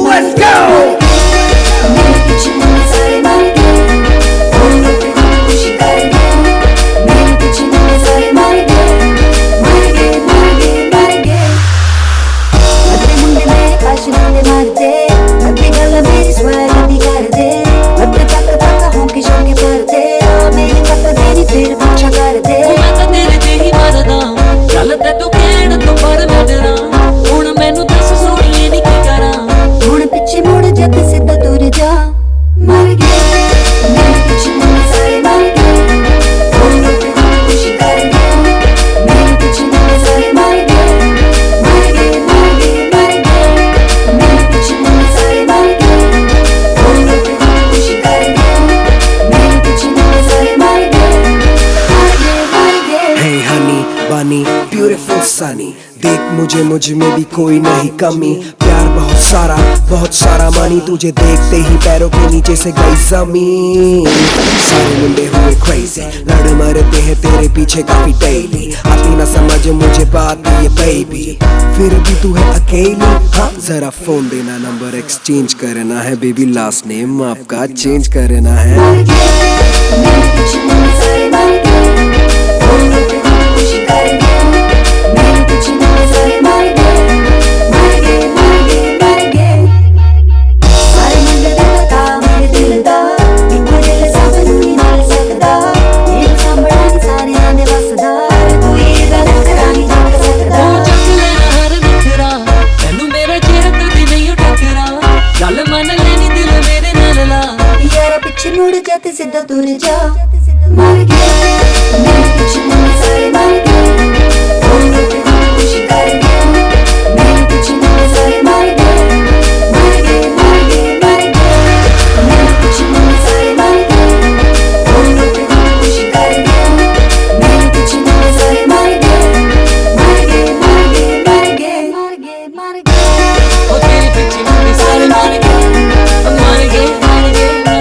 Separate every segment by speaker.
Speaker 1: Let's go! Beautiful Sunny, देख मुझे मुझ में भी कोई नहीं कमी। प्यार बहुत सारा मानी, तुझे देखते ही पैरों के नीचे से गई जमीन। सारे मुंडे हुए क्रेजी, लड़ मरते हैं तेरे पीछे काफी डेली। आती ना समझ मुझे बात ये बेबी, फिर भी तू है अकेली। हाँ जरा फोन देना, नंबर एक्सचेंज करना है बेबी, लास्ट नेम आपका चेंज करना है।
Speaker 2: मुड़ जाते सीधा दूर जा, मर गया मेरे पीछे मुड़ सारे मर गए। खुशी कर गया मेरे पीछे मुड़ सारे मर गए, मर गए मर गए मर गए। मेरे पीछे मुड़ सारे मर गए। खुशी कर गया मेरे पीछे मुड़ सारे मर गए, मर गए मर गए मर गए मर गए मर गए। ओ तेरे पीछे मुड़ सारे मर गए, मर गए मर गए मर गए।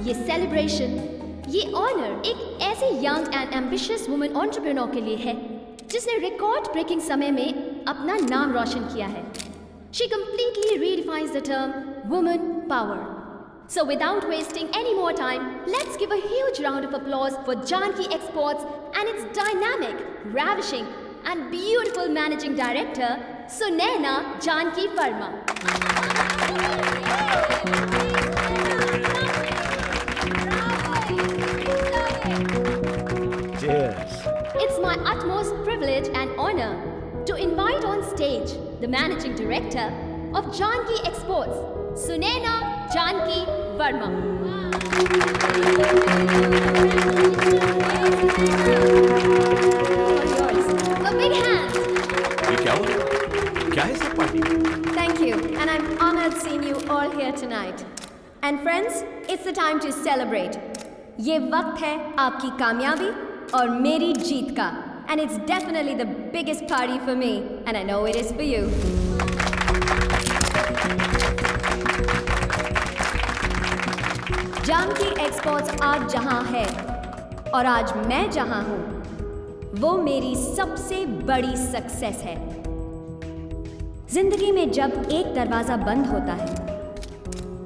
Speaker 3: ये सेलिब्रेशन, ये ऑनर एक ऐसी young and ambitious woman entrepreneur के लिए है जिसने रिकॉर्ड ब्रेकिंग समय में अपना नाम रोशन किया है। She completely redefines the term woman power. So without wasting any more time, let's give a huge round of applause for Janki Exports and its dynamic, ravishing and beautiful managing director, Sunaina Janki Verma.
Speaker 1: Cheers.
Speaker 3: It's my utmost privilege and honor to invite on stage the managing director of Janki Exports, Sunaina Janki Verma. A big hand.
Speaker 1: ये क्या हुआ? क्या है सब party?
Speaker 3: Thank you, and I'm honored seeing you all here tonight. And friends, it's the time to celebrate. ये वक्त है आपकी कामयाबी और मेरी जीत का. and it's definitely the biggest party for me, and I know it is for you. Janaki exports आज जहां है और आज मैं जहां हूं, वो मेरी सबसे बड़ी सक्सेस है। जिंदगी में जब एक दरवाजा बंद होता है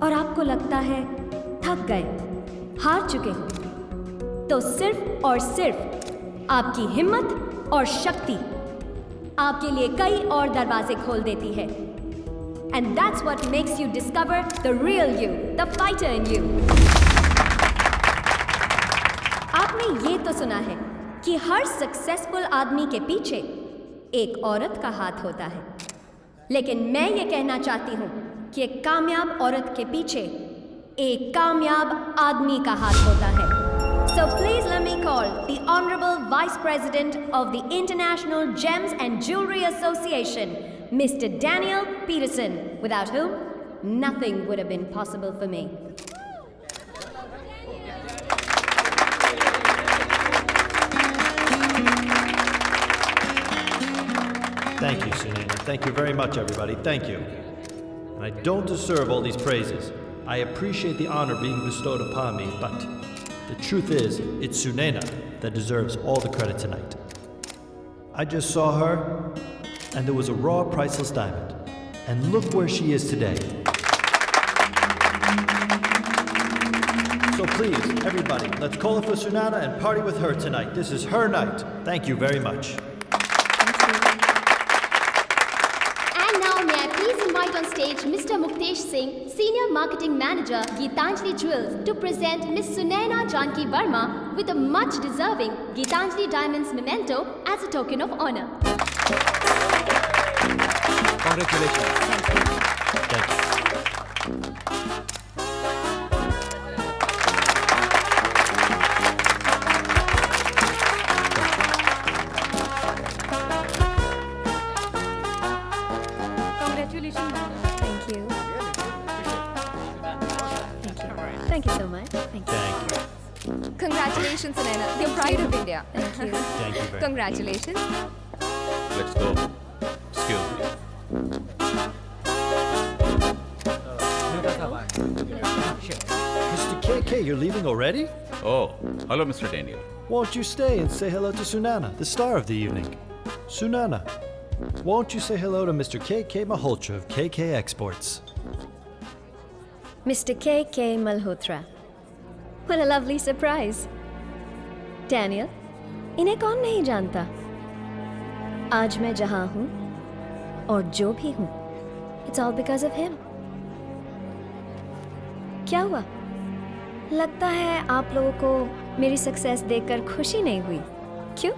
Speaker 3: और आपको लगता है थक गए, हार चुके हो, तो सिर्फ और सिर्फ आपकी हिम्मत और शक्ति आपके लिए कई और दरवाजे खोल देती है। And that's what makes you discover the real you, the fighter in you. आपने ये तो सुना है कि हर सक्सेसफुल आदमी के पीछे एक औरत का हाथ होता है, लेकिन मैं ये कहना चाहती हूँ कि एक कामयाब औरत के पीछे एक कामयाब आदमी का हाथ होता है। So please let me call the Honorable Vice President of the International Gems and Jewelry Association, Mr. Daniel Peterson, without whom nothing would have been possible for me.
Speaker 4: Thank you, Sunena. Thank you very much, everybody. Thank you. And I don't deserve all these praises. I appreciate the honor being bestowed upon me, but the truth is, it's Sunena that deserves all the credit tonight. I just saw her, and there was a raw, priceless diamond. And look where she is today. So please, everybody, let's call it for Sunana and party with her tonight. This is her night. Thank you very much.
Speaker 3: And now may I please invite on stage Mr. Muktesh Singh, Senior Marketing Manager, Geetanjali Jewels, to present Miss Sunaina Janki Verma with a much deserving Geetanjali Diamonds memento as a token of honor.
Speaker 1: Congratulations.
Speaker 4: Thank you.
Speaker 3: Congratulations. Thank you. Thank you so much. Thank you.
Speaker 4: Thank you.
Speaker 5: Congratulations, Sunaina. The pride of India.
Speaker 3: Thank you.
Speaker 4: Thank you very much.
Speaker 5: Congratulations.
Speaker 6: Let's go. Excuse me.
Speaker 4: Mr. KK, you're leaving already?
Speaker 6: Oh, hello, Mr. Daniel.
Speaker 4: Won't you stay and say hello to Sunana, the star of the evening? Sunana, won't you say hello to Mr. KK Malhotra of KK Exports?
Speaker 3: Mr. K.K. Malhotra. What a lovely surprise. Daniel, इन्हें कौन नहीं जानता? आज मैं जहां हूं और जो भी हूं, it's all because of him. क्या हुआ? लगता है आप लोगों को मेरी सक्सेस देखकर खुशी नहीं हुई, क्यों?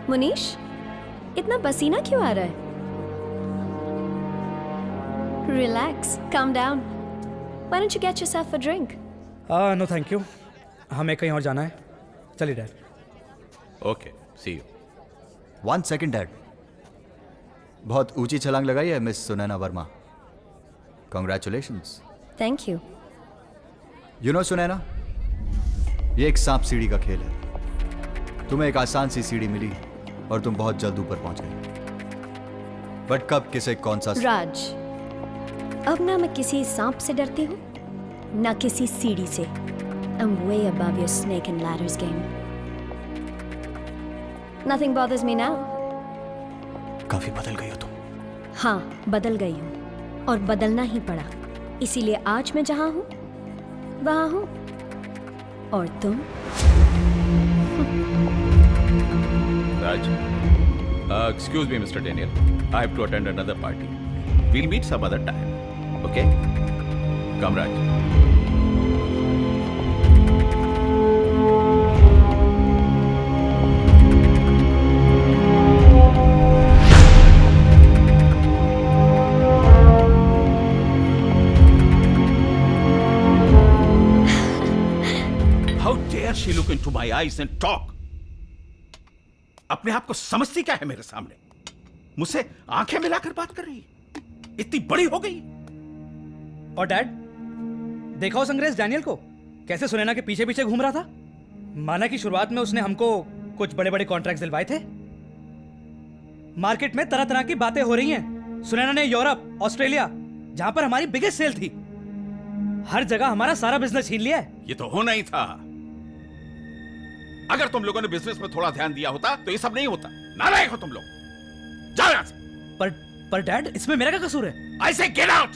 Speaker 3: मुनीश, इतना पसीना क्यों आ रहा है? Relax, calm down. Why don't you get yourself a drink?
Speaker 7: No thank you, हमें कहीं और जाना है। चलिए dad.
Speaker 6: Okay, see you.
Speaker 8: 1 second, dad. बहुत ऊंची छलांग लगाई है miss Sunaina Verma. Congratulations.
Speaker 3: Thank you.
Speaker 8: You know Sunaina, ये एक सांप सीढ़ी का खेल है। तुम्हें एक आसान सी सीढ़ी मिली और तुम बहुत जल्द ऊपर पहुंच गए। बट कब किसे कौन सा
Speaker 3: राज, अब ना मैं किसी सांप से डरती हूँ, ना किसी सीढ़ी से। I'm way above your snake and ladders game. Nothing bothers me now.
Speaker 8: काफी बदल गई हो तुम।
Speaker 3: हाँ, बदल गई हूँ और बदलना ही पड़ा। इसीलिए आज मैं जहाँ हूँ, वहाँ हूँ। और तुम?
Speaker 6: Raj, excuse me, Mr. Daniel. I have to attend another party. We'll meet some other time. Okay? Come, Raj. How dare she look into my eyes and talk? अपने आप को समझती क्या है मेरे सामने? मुझसे आंखें मिलाकर बात कर रही, इतनी बड़ी हो गई।
Speaker 7: और डैड, देखा उस अंग्रेज डैनियल को कैसे सुनैना के पीछे पीछे घूम रहा था? माना कि शुरुआत में उसने हमको कुछ बड़े बड़े कॉन्ट्रैक्ट्स दिलवाए थे। मार्केट में तरह तरह की बातें हो रही हैं। सुनैना ने यूरोप, ऑस्ट्रेलिया, जहां पर हमारी बिगेस्ट सेल थी, हर जगह हमारा सारा बिजनेस छीन लिया है।
Speaker 6: ये तो होना ही था। अगर तुम लोगों ने बिजनेस में थोड़ा ध्यान दिया होता तो ये सब नहीं होता। नालायक हो तुम लोग, जाओ यहां से।
Speaker 7: पर डैड, इसमें मेरा क्या कसूर है?
Speaker 6: I say get out!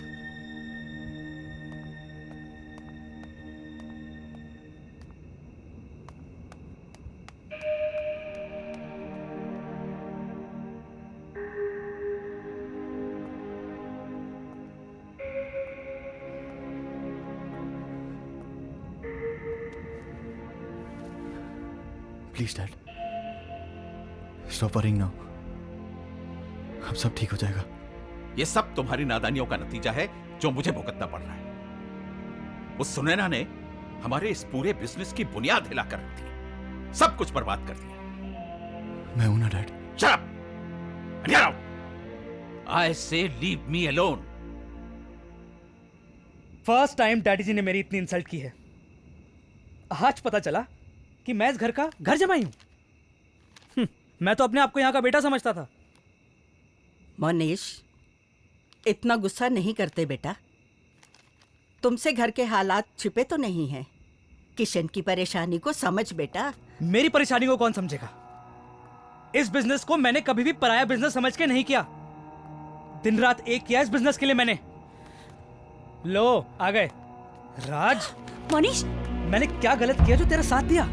Speaker 8: Please dad, stop worrying now. अब सब ठीक हो जाएगा।
Speaker 6: ये सब तुम्हारी नादानियों का नतीजा है जो मुझे भुगतना पड़ रहा है। उस सुनैना ने हमारे इस पूरे बिजनेस की बुनियाद हिलाकर रख दी, सब कुछ बर्बाद कर दिया।
Speaker 8: मैं हूं ना dad.
Speaker 6: Shut up! And get out! I say leave me alone.
Speaker 7: First time daddy ji ने मेरी इतनी इंसल्ट की है। आज पता चला कि मैं इस घर का घर जमाई हूं। मैं तो अपने आप को यहां का बेटा समझता था।
Speaker 9: मोनीश, इतना गुस्सा नहीं करते बेटा। तुमसे घर के हालात छिपे तो नहीं हैं। किशन की परेशानी को समझ बेटा।
Speaker 7: मेरी परेशानी को कौन समझेगा? इस बिजनेस को मैंने कभी भी पराया बिजनेस समझ के नहीं किया। दिन रात एक किया इस बिजनेस के लिए मैंने। लो आ गए। राज,
Speaker 2: मोनीश,
Speaker 7: मैंने क्या गलत किया जो तेरा साथ दिया?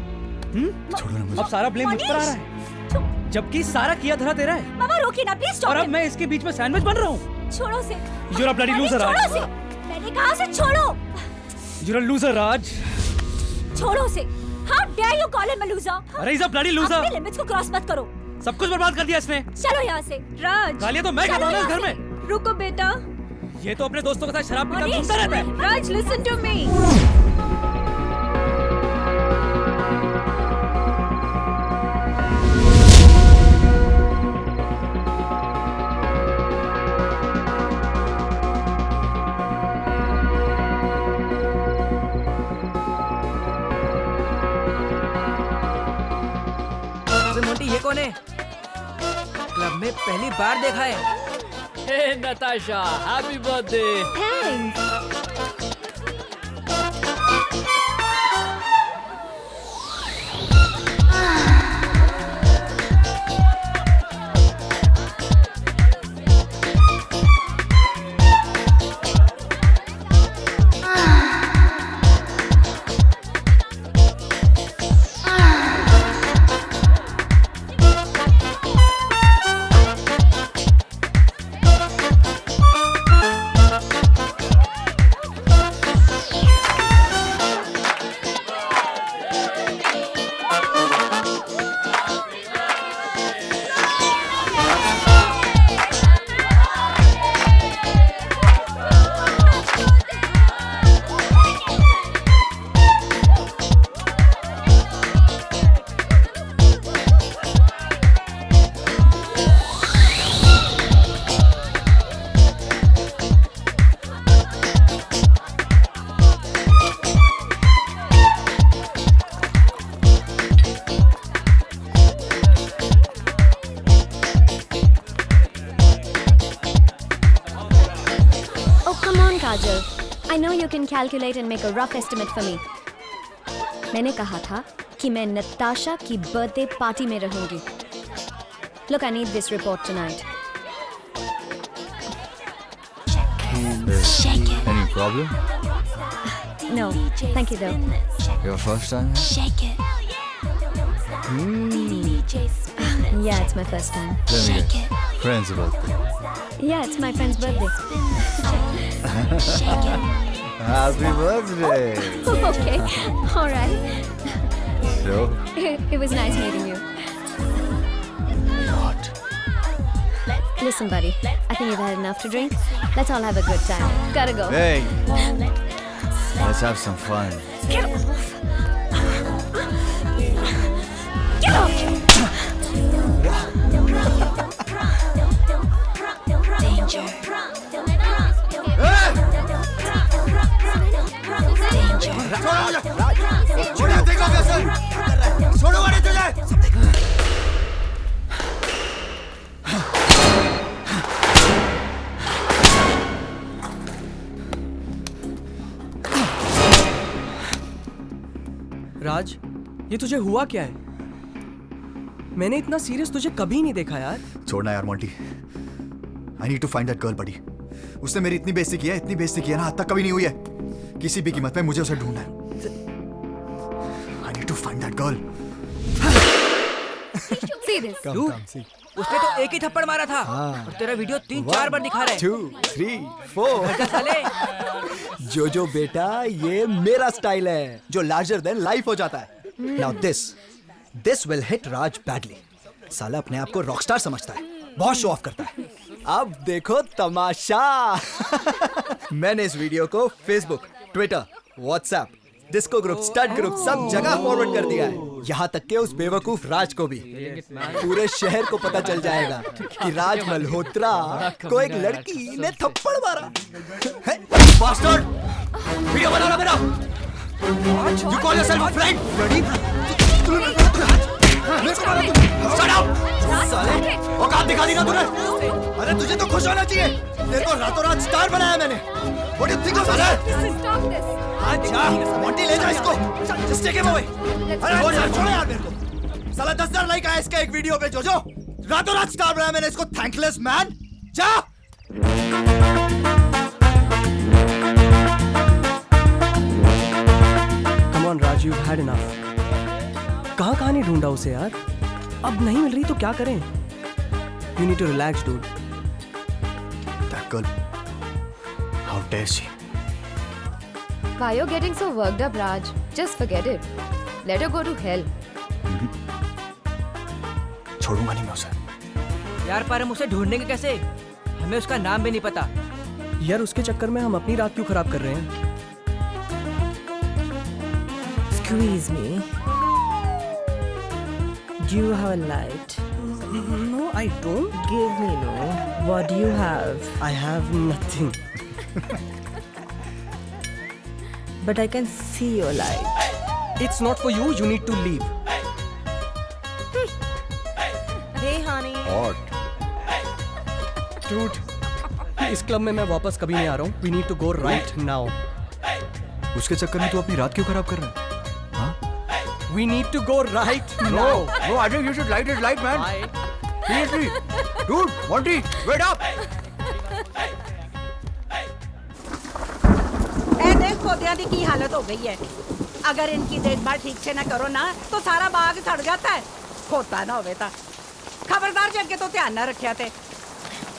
Speaker 8: छोड़ो ना मुझे।
Speaker 7: अब सारा ब्लेम मुझ पर आ रहा है, जबकि सारा किया धरा तेरा है।
Speaker 2: मामा रोकिए ना प्लीज,
Speaker 7: और अब मैं इसके बीच में सैंडविच बन रहा हूँ।
Speaker 2: छोड़ो से।
Speaker 7: You're a bloody loser,
Speaker 2: छोड़ो
Speaker 7: राज।
Speaker 2: से। मैंने कहा से छोड़ो।
Speaker 7: You're a loser, राज।
Speaker 2: छोड़ो से। How dare you call him a loser?
Speaker 7: अरे he's a bloody loser।
Speaker 2: अपने लिमिट्स को क्रॉस मत करो।
Speaker 7: सब कुछ बर्बाद कर दिया इसने।
Speaker 2: चलो यहाँ से। राज,
Speaker 7: गालियाँ तो मैं खाता हूँ ना इस घर में।
Speaker 2: रुको बेटा।
Speaker 7: ये तो अपने दोस्तों के साथ शराब पीकर घूमता रहता है।
Speaker 2: Raj, listen to me.
Speaker 10: Monty, ये कौन है? क्लब में पहली बार देखा है।
Speaker 11: Hey Natasha, happy birthday.
Speaker 3: Kajal, I know you can calculate and make a rough estimate for me. मैंने कहा था कि मैं नताशा की बर्थडे पार्टी में रहूंगी. Look, I need this report tonight.
Speaker 8: Any problem?
Speaker 3: No, thank you though.
Speaker 8: Your first time?
Speaker 3: Shake it. Yeah, it's my first time.
Speaker 8: Let me guess. Friend's birthday.
Speaker 3: Yeah, it's my friend's birthday.
Speaker 8: Happy birthday.
Speaker 3: Okay, all right.
Speaker 8: So?
Speaker 3: It was nice meeting you.
Speaker 8: What?
Speaker 3: Listen, buddy, I think you've had enough to drink. Let's all have a good time. Gotta go.
Speaker 8: Hey, let's have some fun.
Speaker 3: Get off! Get off! Danger.
Speaker 10: छोड़ो मुझे! छोड़ो, देखो कैसे! छोड़ो गाड़ी तुझे! राज, ये तुझे हुआ क्या है? मैंने इतना सीरियस तुझे कभी नहीं देखा यार।
Speaker 8: छोड़ना यार Monty. I need to find that girl buddy. उसने मेरी इतनी बेइज्जती की है, इतनी बेइज्जती की है ना, आज तक कभी नहीं हुई है। किसी भी कीमत पे मुझे उसे ढूंढना है। I need to find that girl.
Speaker 5: Serious
Speaker 10: उसने तो एक ही थप्पड़ मारा था और तेरा वीडियो 3-4 बार दिखा रहा है।
Speaker 1: 2, 3, 4।
Speaker 10: साले,
Speaker 1: जो बेटा, ये मेरा स्टाइल है जो लार्जर देन लाइफ हो जाता है। Now this will hit Raj badly. साला अपने आप को रॉकस्टार समझता है, बहुत शो ऑफ करता है। अब देखो तमाशा। मैंने इस वीडियो को Facebook, Twitter, WhatsApp, disco group, stud group सब जगह फॉरवर्ड कर दिया है। यहाँ तक के उस बेवकूफ राज को भी। पूरे शहर को पता चल जाएगा कि राज मल्होत्रा को एक लड़की ने थप्पड़ मारा।
Speaker 8: बास्टर्ड! वीडियो बना रहा मेरा। You call yourself a friend? Shut up! साले, औकात दिखा दी ना तूने? अरे तुझे तो खुश होना चाहिए। तेरे को रातों रात स्टार बनाया मैंने। What do you think of that?
Speaker 5: Stop this.
Speaker 8: अच्छा, मोंटी ले जा इसको। Just take him away. अरे छोड़ो यार मेरे को। साला 10,000 लाइक आया इसका एक वीडियो पे जो रातों रात स्टार बनाया मैंने इसको। Thankless man. जा।
Speaker 10: Come on Raj, you've had enough. कहाँ नहीं ढूंढा उसे यार? अब नहीं मिल रही तो क्या करें? You need to relax, dude.
Speaker 8: That girl. How dare she?
Speaker 5: Why you're getting so worked up, Raj? Just forget it. Let her go to hell.
Speaker 8: छोड़ूंगा नहीं मैं उसे।
Speaker 10: यार पर हम उसे ढूंढेंगे कैसे? हमें उसका नाम भी नहीं पता। यार उसके चक्कर में हम अपनी रात क्यों खराब कर रहे हैं?
Speaker 12: Squeeze me. Do you have a light?
Speaker 10: No, I don't.
Speaker 12: Give me no. What do you have?
Speaker 10: I have nothing.
Speaker 12: But I can see your light.
Speaker 10: It's not for you. You need to leave.
Speaker 12: Hey, honey.
Speaker 8: What?
Speaker 10: Dude, इस club में मैं वापस कभी नहीं आ रहा हूँ. We need to go right now.
Speaker 8: उसके चक्कर में तू अपनी रात क्यों खराब कर रहा है?
Speaker 10: We need to go right now.
Speaker 8: No, I think you should light his light, man. Seriously, dude, Monty, wait up.
Speaker 9: ए देख पौधियां दी की हालत हो गई है। अगर इनकी देखभाल ठीक से ना करो ना तो सारा बाग सड़ जाता है। खोता ना होवे ता खबरदार जग के तो ध्यान ना रखिया ते।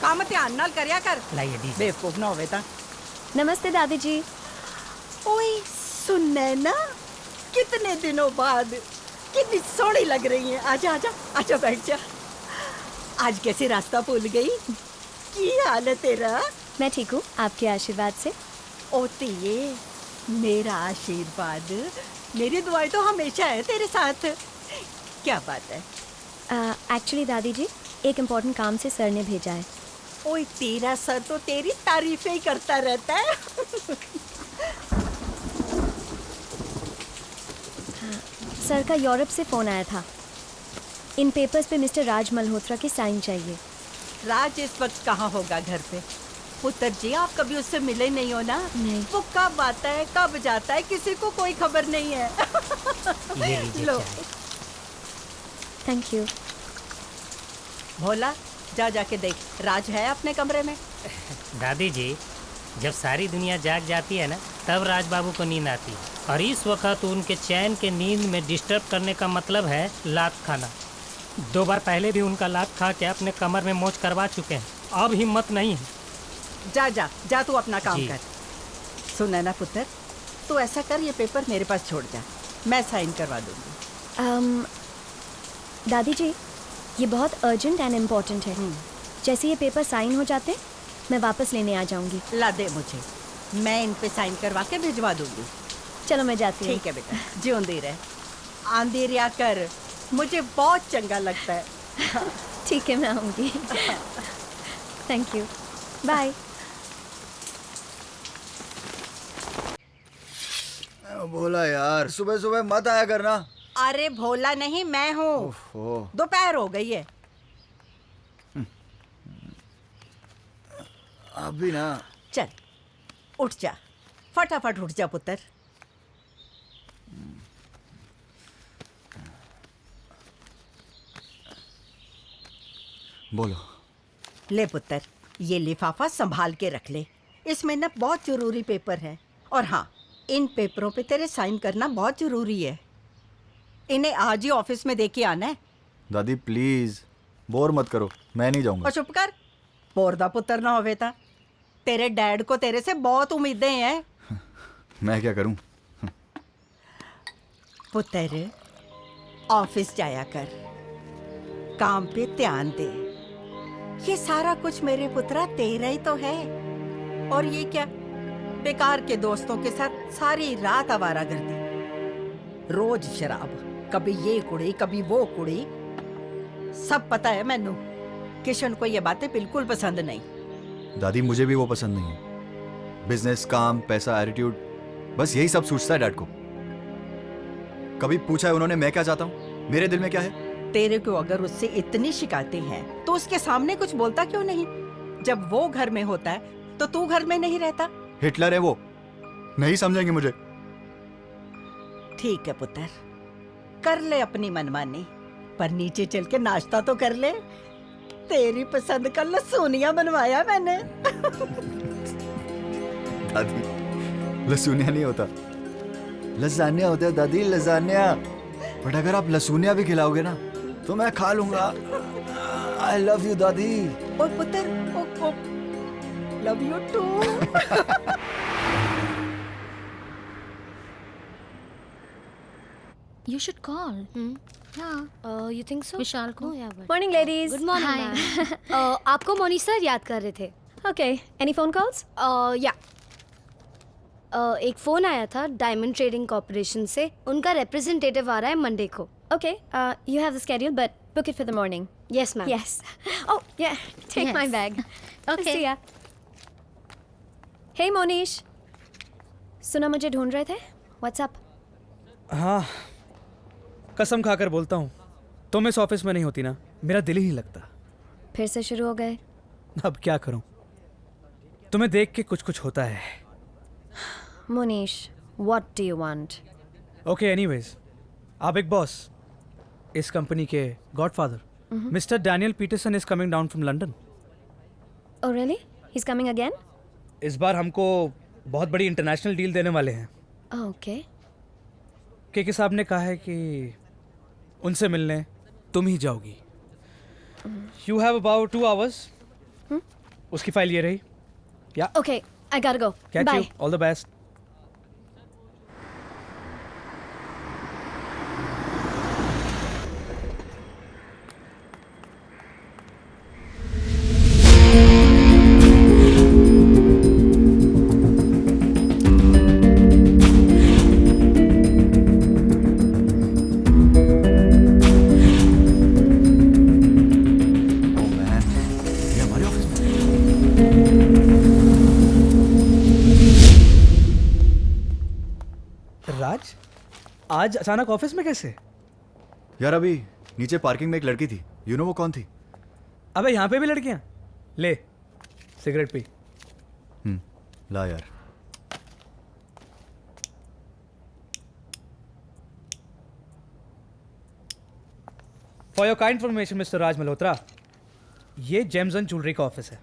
Speaker 9: काम ध्यान नाल करिया कर। बेवकूफ ना होवे ता।
Speaker 3: नमस्ते दादी जी।
Speaker 9: ओए सुनने ना, कितने दिनों बाद कितनी सोहनी लग रही है। आजा आजा आजा बैठ जा। आज कैसे रास्ता भूल गई? की हाल है तेरा?
Speaker 3: मैं ठीक हूँ, आपके आशीर्वाद से।
Speaker 9: ओती ये मेरा आशीर्वाद, मेरी दुआएं तो हमेशा है तेरे साथ। क्या बात है?
Speaker 3: एक्चुअली दादी जी, एक इम्पोर्टेंट काम से सर ने भेजा है।
Speaker 9: ओए तेरा सर तो तेरी तारीफें ही करता रहता है।
Speaker 3: सर का यूरोप से फ़ोन आया था। इन पेपर्स पे मिस्टर राज मल्होत्रा की साइन चाहिए।
Speaker 9: राज इस वक्त कहाँ होगा? घर पे। पुत्र जी आप कभी उससे मिले नहीं हो ना?
Speaker 3: नहीं।
Speaker 9: वो कब आता है कब जाता है किसी को कोई खबर नहीं है। लो
Speaker 3: थैंक यू।
Speaker 9: भोला जा जाके देख राज है अपने कमरे में।
Speaker 13: दादी जी, जब सारी दुनिया जाग जाती है ना तब राज बाबू को नींद आती है, और इस वक्त उनके चैन के नींद में डिस्टर्ब करने का मतलब है लात खाना। 2 बार पहले भी उनका लात खा के अपने कमर में मोच करवा चुके हैं। अब हिम्मत नहीं है।
Speaker 9: जा जा जा तू अपना काम कर। सुन ना पुत्र, तू ऐसा कर ये पेपर मेरे पास छोड़ जा, मैं साइन करवा दूंगी।
Speaker 3: दादी जी, ये बहुत अर्जेंट एंड इम्पोर्टेंट है। जैसे ये पेपर साइन हो जाते मैं वापस लेने आ जाऊंगी।
Speaker 9: ला दे मुझे, मैं इन पे साइन करवा के भिजवा दूंगी।
Speaker 3: चलो मैं जाती हूँ।
Speaker 9: ठीक है बेटा, जिਉਂਦੀ रहे। आंधी रिया कर, मुझे बहुत चंगा लगता है।
Speaker 3: ठीक है, मैं आऊँगी। Thank you, bye.
Speaker 8: बोला यार, सुबह सुबह मत आया करना।
Speaker 9: अरे भोला नहीं, मैं हूँ। दोपहर हो गई है।
Speaker 8: अभी ना।
Speaker 9: चल उठ जा, फटाफट उठ जा पुत्र।
Speaker 8: बोलो।
Speaker 9: ले पुत्र, ये लिफाफा संभाल के रख ले। इसमें ना बहुत जरूरी पेपर है। और हाँ, इन पेपरों पे तेरे साइन करना बहुत जरूरी है। इन्हें आज ही ऑफिस में दे के आना है।
Speaker 8: दादी प्लीज बोर मत करो, मैं नहीं जाऊंगा।
Speaker 9: और चुप कर, बोर दा पुत्र ना होवे ता। तेरे डैड को तेरे से बहुत उम्मीदें हैं।
Speaker 8: मैं क्या करूं?
Speaker 9: पुत्र, ऑफिस जाया कर, काम पे ध्यान दे। ये सारा कुछ मेरे पुत्रा तेरा ही तो है। और ये क्या, बेकार के दोस्तों के साथ सारी रात आवारागर्दी, रोज शराब, कभी ये कुड़ी कभी वो कुड़ी। सब पता है मैनू। किशन को ये बातें बिल्कुल पसंद नहीं।
Speaker 8: दादी मुझे भी वो पसंद नहीं है। बिजनेस, काम, पैसा, एटीट्यूड, बस यही सब सूझता है डैड को। कभी पूछा है उन्होंने मैं क्या चाहता हूँ, मेरे दिल में क्या है?
Speaker 9: तेरे को अगर उससे इतनी शिकायतें हैं तो उसके सामने कुछ बोलता क्यों नहीं? जब वो घर में होता है तो तू घर में नहीं रहता।
Speaker 8: हिटलर है वो, नहीं समझेंगे मुझे।
Speaker 9: ठीक है पुत्र, कर ले अपनी मनमानी, पर नीचे चल के नाश्ता तो कर ले। तेरी पसंद का लसूनिया बनवाया मैंने।
Speaker 8: दादी लसूनिया नहीं होता, लजानिया होता है दादी, लजानिया। बट अगर आप लसूनिया भी खिलाओगे ना तो मैं खा लूंगा। आई लव यू दादी।
Speaker 9: और पुत्र, love you too.
Speaker 3: You should call. Yeah.
Speaker 5: You think so?
Speaker 3: Vishal को.
Speaker 5: No, yeah, but...
Speaker 14: morning ladies.
Speaker 5: Good morning, ma'am.
Speaker 14: आपको मोनीश सर याद कर रहे थे। Okay, any phone calls? या एक फ़ोन आया था डायमंड ट्रेडिंग कॉर्पोरेशन से। उनका रिप्रेजेंटेटिव आ रहा है मंडे को। Okay, you have the schedule but book it for the morning. Yes ma'am. Yes. Oh yeah, take my bag. Okay. See ya. Hey Monish, सुना मुझे ढूंढ रहे थे? What's up?
Speaker 7: हाँ, कसम खाकर बोलता हूँ, तुम इस ऑफिस में नहीं होती ना, मेरा दिल ही नहीं लगता।
Speaker 14: फिर से शुरू हो गए?
Speaker 7: अब क्या करूँ, तुम्हें देख के कुछ कुछ होता है।
Speaker 14: Monish, what do you want?
Speaker 7: Okay, anyways, आप एक बॉस, इस कंपनी के godfather, mister Daniel Peterson is coming down from London.
Speaker 14: Oh really? He is coming again?
Speaker 7: इस बार हमको बहुत बड़ी इंटरनेशनल डील देने वाले हैं।
Speaker 14: ओके।
Speaker 7: के साहब ने कहा है कि उनसे मिलने तुम ही जाओगी। You have about 2 hours। उसकी फाइल ये रही। Yeah
Speaker 14: okay, I got go. Bye.
Speaker 7: All the best. Raj, आज अचानक ऑफिस में कैसे?
Speaker 8: यार अभी नीचे पार्किंग में एक लड़की थी, यू नो वो कौन थी?
Speaker 7: अबे यहाँ पे भी लड़कियाँ? ले सिगरेट पी।
Speaker 8: ला यार।
Speaker 7: For your kind information mister Raj Malhotra, ये जेम्स एंड ज्वेलरी का ऑफिस है।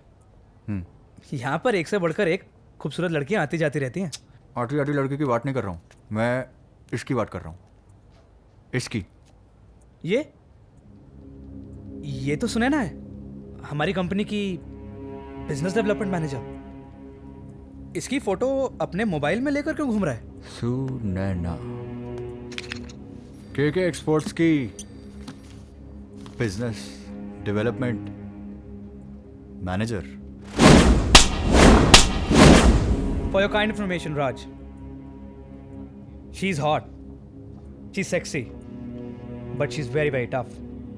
Speaker 7: यहाँ पर एक से बढ़कर एक खूबसूरत लड़कियाँ आती जाती रहती हैं।
Speaker 8: आटी आटी लड़की की बात नहीं कर रहा हूँ मैं, इसकी बात कर रहा हूँ। इसकी।
Speaker 7: ये तो सुनैना है, हमारी कंपनी की बिजनेस डेवलपमेंट मैनेजर। इसकी फोटो अपने मोबाइल में लेकर क्यों घूम रहा है?
Speaker 8: सुनैना के एक्सपोर्ट्स की business development manager.
Speaker 7: For your kind information, Raj, she's hot, she's sexy, but she's very very tough.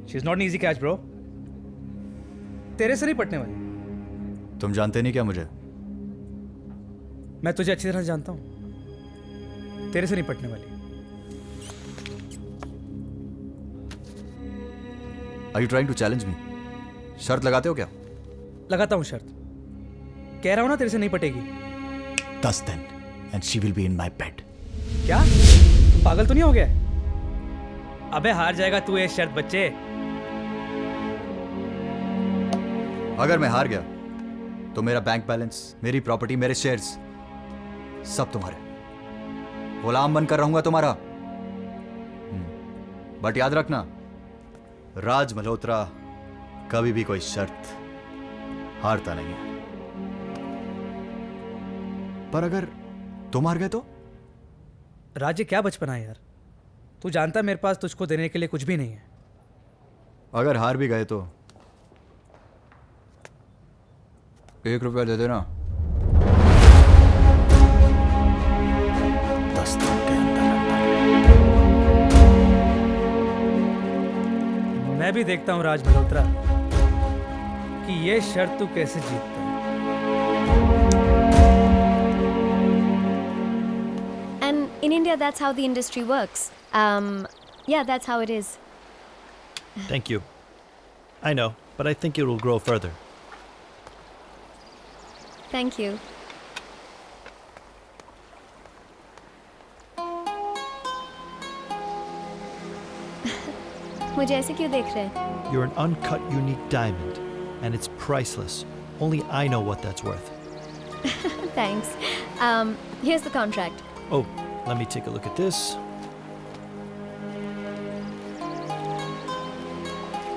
Speaker 7: She's not an easy catch, bro. तेरे से नहीं पटने वाली।
Speaker 8: तुम जानते नहीं क्या मुझे?
Speaker 7: मैं तुझे अच्छी तरह जानता हूँ, तेरे से नहीं पटने वाली।
Speaker 8: Are you trying to challenge me? शर्त लगाते हो क्या?
Speaker 7: लगाता हूँ शर्त, कह रहा हूँ ना तेरे से नहीं पटेगी।
Speaker 8: 10 दिन and she will be in my bed.
Speaker 7: क्या तू पागल तो नहीं हो गया? अबे हार जाएगा तू ये शर्त बच्चे।
Speaker 8: अगर मैं हार गया तो मेरा बैंक बैलेंस, मेरी प्रॉपर्टी, मेरे शेयर्स सब तुम्हारे, गुलाम बनकर रहूंगा तुम्हारा। बट याद रखना, राज मल्होत्रा कभी भी कोई शर्त हारता नहीं है। पर अगर तुम हार गए तो?
Speaker 7: राज्य क्या बचपना है यार, तू जानता मेरे पास तुझको देने के लिए कुछ भी नहीं है।
Speaker 8: अगर हार भी गए तो ₹1 दे देना। 10 दिन के
Speaker 7: मैं भी देखता हूं राज मल्होत्रा कि ये शर्त तू कैसे जीतता है।
Speaker 14: And in India, that's how the industry works. Yeah, that's how it is.
Speaker 4: Thank you. I know, but I think it will grow further.
Speaker 14: Thank you. मुझे ऐसे क्यों देख रहे हैं?
Speaker 4: You're an uncut, unique diamond, and it's priceless. Only I know what that's worth.
Speaker 14: Thanks. Here's the contract.
Speaker 4: Oh, let me take a look at this.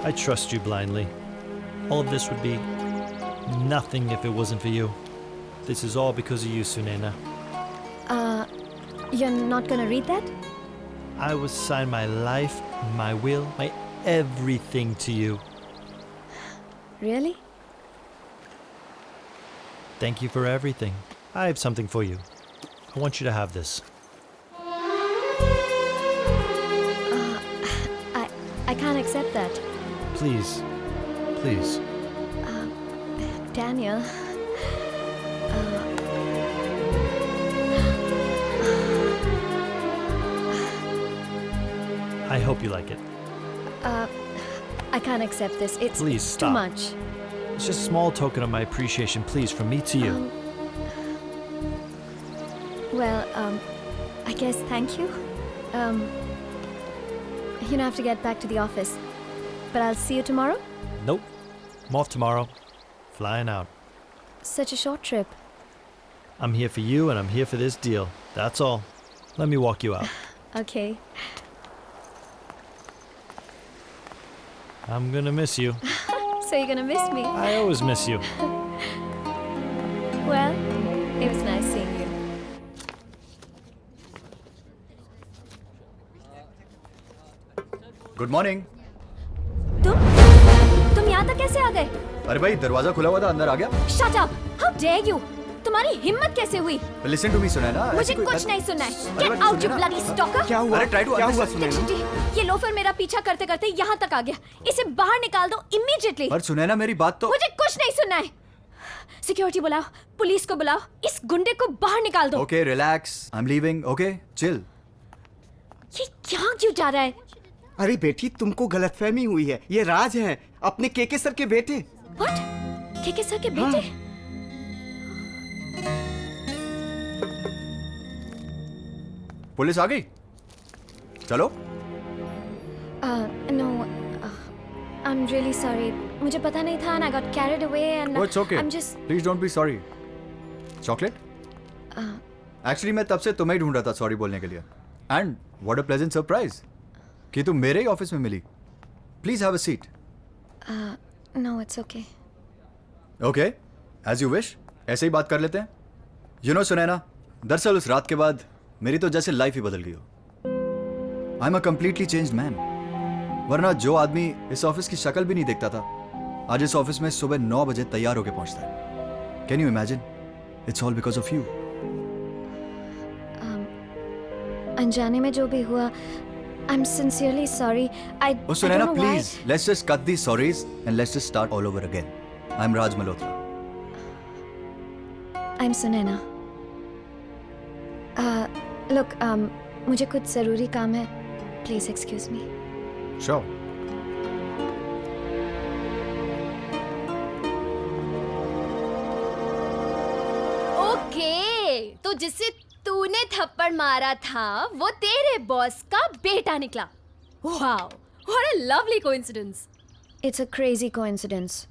Speaker 4: I trust you blindly. All of this would be nothing if it wasn't for you. This is all because of you, Sunena.
Speaker 14: You're not gonna read that?
Speaker 4: I would sign my life, my will, my everything to you.
Speaker 14: Really?
Speaker 4: Thank you for everything. I have something for you. I want you to have this.
Speaker 14: I can't accept that.
Speaker 4: Please. Please.
Speaker 14: Daniel.
Speaker 4: I hope you like it.
Speaker 14: I can't accept this. It's
Speaker 4: Please,
Speaker 14: too
Speaker 4: stop.
Speaker 14: much.
Speaker 4: It's just a small token of my appreciation, please, from me to you.
Speaker 14: Well, I guess thank you. You have to get back to the office. But I'll see you tomorrow?
Speaker 4: Nope. I'm off tomorrow. Flying out.
Speaker 14: Such a short trip.
Speaker 4: I'm here for you and I'm here for this deal. That's all. Let me walk you out.
Speaker 14: Okay.
Speaker 4: I'm gonna miss you.
Speaker 14: So you're gonna miss me?
Speaker 4: I always miss you.
Speaker 14: Well, it was nice seeing you.
Speaker 8: Good morning.
Speaker 14: तुम यहाँ तक कैसे आ गए?
Speaker 8: अरे भाई, दरवाजा खुला हुआ था, अंदर आ गया।
Speaker 14: Shut up! How dare you? तुम्हारी हिम्मत कैसे हुई?
Speaker 8: Listen to me, Sunaina.
Speaker 14: मुझे कुछ नहीं सुनना है। Get out, you bloody stalker!
Speaker 8: क्या हुआ? अरे try to understand।
Speaker 14: चिट्टी, ये लोफर मेरा पीछा करते करते यहाँ तक आ गया। इसे बाहर निकाल दो immediately।
Speaker 8: पर सुनैना, मेरी बात तो।
Speaker 14: मुझे कुछ नहीं सुनना है। सिक्योरिटी बुलाओ, पुलिस को बुलाओ, इस गुंडे को बाहर निकाल दो।
Speaker 8: Okay, relax. I'm leaving. Okay, chill.
Speaker 14: ये यहाँ क्यों जा रहा है?
Speaker 15: अरे बेटी, तुमको गलतफहमी हुई है। ये राज हैं, अपने केके सर के बेटे।
Speaker 14: What? केके सर के बेटे?
Speaker 8: पुलिस आ गई? चलो।
Speaker 14: No, I'm really sorry. मुझे पता नहीं था and I got carried away and
Speaker 8: Oh, it's okay.
Speaker 14: I'm just.
Speaker 8: Please don't be sorry. Chocolate? Actually, मैं तब से तुम्हें ही ढूंढ रहा था सॉरी बोलने के लिए। And what a pleasant surprise कि तुम मेरे ही ऑफिस में मिली। Please have a seat.
Speaker 14: No, it's okay.
Speaker 8: Okay, as you wish. ऐसे ही बात कर लेते हैं। You know, सुनैना, दरअसल उस रात के बाद मेरी तो जैसे लाइफ ही बदल गई हो। I'm a completely changed man. वरना जो आदमी इस ऑफिस की शक्ल भी नहीं देखता था, आज इस ऑफिस में सुबह 9 बजे तैयार होकर पहुंचता है। Can you imagine? It's all because of you.
Speaker 14: अनजाने में जो भी हुआ, I'm sincerely sorry. I
Speaker 8: Oh, Sunena,
Speaker 14: don't know
Speaker 8: please,
Speaker 14: why.
Speaker 8: let's just cut these sorries and let's just start all over again. I'm Raj Malhotra.
Speaker 14: I'm Sunena. Look, मुझे कुछ ज़रूरी काम है. Please excuse me.
Speaker 8: Sure.
Speaker 3: Okay, तो जिससे तूने थप्पड़ मारा था वो तेरे बॉस का बेटा निकला। Wow, what a lovely coincidence.
Speaker 14: It's a crazy coincidence.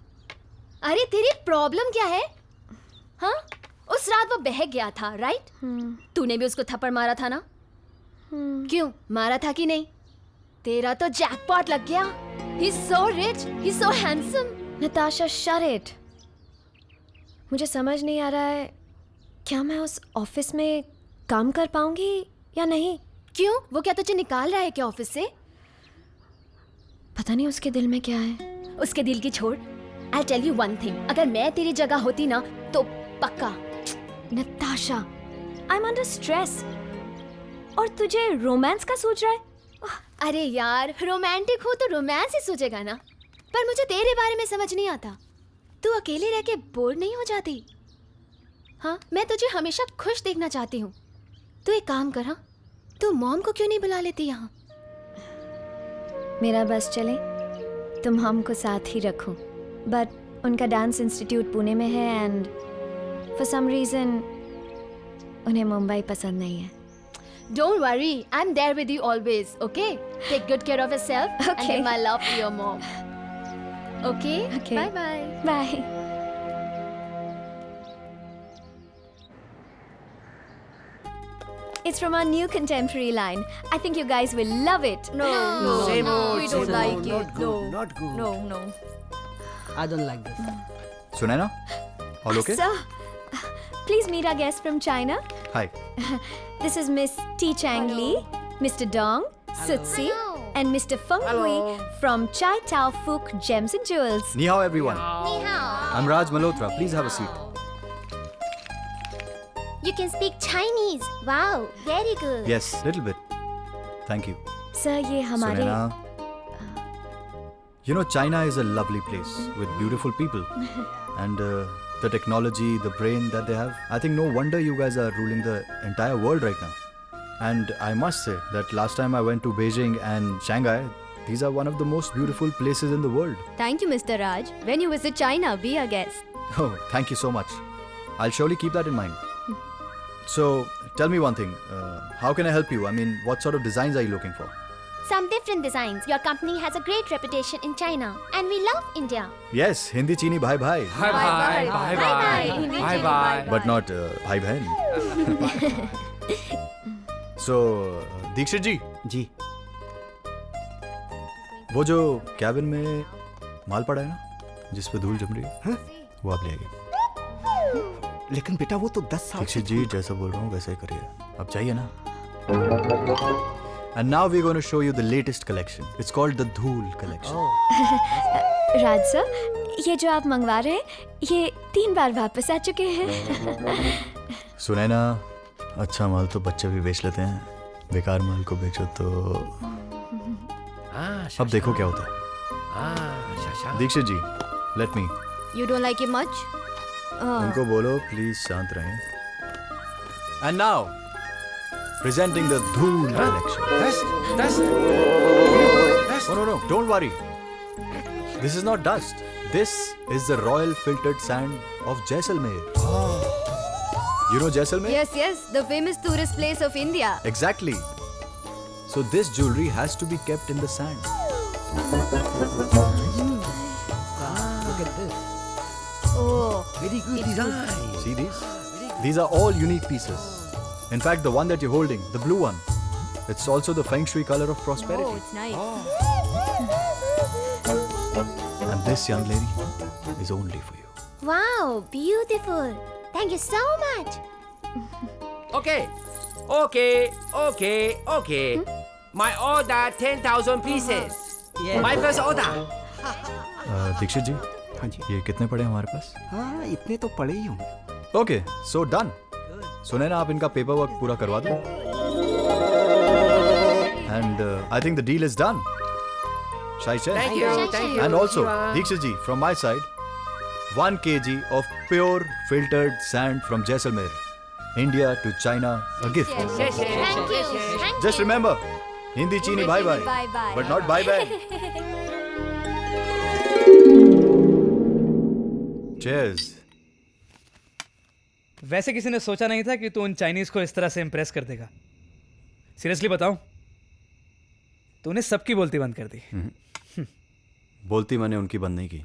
Speaker 3: अरे तेरी प्रॉब्लम क्या है? हाँ, उस रात वो बहक गया था, राइट? तूने भी उसको थप्पड़ मारा था ना? क्यों मारा था कि नहीं? तेरा तो जैकपॉट लग गया। He's so rich, he's so handsome.
Speaker 14: Natasha, shut it. मुझे समझ नहीं आ रहा है क्या मैं उस ऑफिस में काम कर पाऊंगी या नहीं।
Speaker 3: क्यों? वो क्या तुझे निकाल रहा है क्या ऑफिस से?
Speaker 14: पता नहीं उसके दिल में क्या है।
Speaker 3: उसके दिल की छोड़। I'll tell you one thing. अगर मैं तेरी जगह होती ना तो पक्का।
Speaker 14: Natasha, I'm under stress. और तुझे रोमांस का सोच रहा है?
Speaker 3: अरे यार, रोमांटिक हो तो रोमांस ही सोचेगा ना। पर मुझे तेरे बारे में समझ नहीं आता। तू अकेले रह के बोर नहीं हो जाती? हाँ, मैं तुझे हमेशा खुश देखना चाहती हूँ। तू एक काम कर, हाँ, तू मॉम को क्यों नहीं बुला लेती यहाँ?
Speaker 14: मेरा बस चले, तुम हमको साथ ही रखो। बट उनका डांस इंस्टीट्यूट पुणे में है एंड फॉर सम रीजन उन्हें मुंबई पसंद नहीं है।
Speaker 3: Don't worry, I'm there with you always, okay? Take good care of yourself and
Speaker 14: Okay.
Speaker 3: give my love to your mom. Okay?
Speaker 14: Okay.
Speaker 3: Bye-bye.
Speaker 14: Bye. It's from our new contemporary line. I think you guys will love it.
Speaker 12: No,
Speaker 10: Same
Speaker 12: no,
Speaker 10: old,
Speaker 12: we don't
Speaker 10: same
Speaker 12: like
Speaker 10: old.
Speaker 12: it.
Speaker 10: Not good,
Speaker 12: No,
Speaker 10: not good.
Speaker 12: no, no.
Speaker 10: I don't like this.
Speaker 8: Sunaina, all okay?
Speaker 14: Sir, please meet our guest from China.
Speaker 8: Hi.
Speaker 14: This is Miss T. Chang Lee, Mr. Dong, Sutsi, and Mr. Feng Hui from Chai Tao Fook Gems and Jewels.
Speaker 8: Ni hao, everyone. I'm Raj Malhotra. Please have a seat.
Speaker 3: You can speak Chinese. Wow, very good.
Speaker 8: Yes, little bit. Thank you.
Speaker 14: Sir, ये हमारे
Speaker 8: Sunaina, you know, China is a lovely place with beautiful people. And the technology, the brain that they have, I think no wonder you guys are ruling the entire world right now. And I must say that last time I went to Beijing and Shanghai, these are one of the most beautiful places in the world.
Speaker 14: Thank you, Mr. Raj. When you visit China, be a guest.
Speaker 8: Oh, thank you so much. I'll surely keep that in mind. So, tell me one thing. How can I help you? I mean, what sort of designs are you looking for?
Speaker 3: Some different designs. Your company has a great reputation in China, and we love India.
Speaker 8: Yes, Hindi Chini bhai bhai.
Speaker 11: Bye bye. Bye bye. Bye bye.
Speaker 8: But not bhai bhain. So, Dikshit ji.
Speaker 15: जी
Speaker 8: वो जो cabin में माल पड़ा है ना, जिस पे धूल जम रही है,
Speaker 15: हाँ?
Speaker 8: वो आप ले आइए।
Speaker 15: लेकिन बेटा वो तो 10 साल
Speaker 8: दीक्षित जी जैसा बोल रहा हूँ वैसा ही करिए। अब चाहिए ना? And now we're going to show you the latest collection. It's called the Dhool collection.
Speaker 14: Raj sir, ये जो आप मंगवा रहे हैं, ये 3 बार वापस आ चुके हैं।
Speaker 8: सुने ना, अच्छा माल तो बच्चे भी बेच लेते हैं, बेकार माल को बेचो तो अब देखो क्या होता है। दीक्षित जी, let me.
Speaker 14: You don't like it much?
Speaker 8: उनको बोलो प्लीज शांत रहें। And now, presenting the Dhool collection. No, don't worry. This is not dust. This is the royal filtered sand of Jaisalmer. You know Jaisalmer?
Speaker 14: Yes, the famous tourist place of India.
Speaker 8: Exactly. So this jewelry has to be kept in the sand.
Speaker 10: Look at this.
Speaker 14: Oh,
Speaker 10: Very good design.
Speaker 8: See these? These are all unique pieces. In fact, the one that you're holding, the blue one, it's also the Feng Shui color of prosperity.
Speaker 14: oh, it's nice.
Speaker 8: And this, young lady, is only for you.
Speaker 3: Wow, beautiful. Thank you so much.
Speaker 16: Okay. My order 10,000 pieces. My first order.
Speaker 8: Dixit जी,
Speaker 15: हाँ जी
Speaker 8: ये कितने पड़े हैं हमारे पास?
Speaker 15: हाँ इतने तो पड़े ही होंगे।
Speaker 8: Okay, so done. सुने ना, आप इनका पेपर वर्क पूरा करवा दो। And I think the deal is done. Shai Chen.
Speaker 16: Thank you.
Speaker 8: And also, Dikshit ji, from my side, 1 kg of pure filtered sand from Jaisalmer, India to China, a gift.
Speaker 3: Thank you.
Speaker 8: Just remember, Hindi Chini bye bye,
Speaker 14: Bye-bye.
Speaker 8: but not bye bye. Cheers.
Speaker 7: वैसे किसी ने सोचा नहीं था कि तू उन Chinese को इस तरह से इम्प्रेस कर देगा। सीरियसली बताऊं, तूने सबकी बोलती बंद कर दी।
Speaker 8: बोलती मैंने उनकी बंद नहीं की,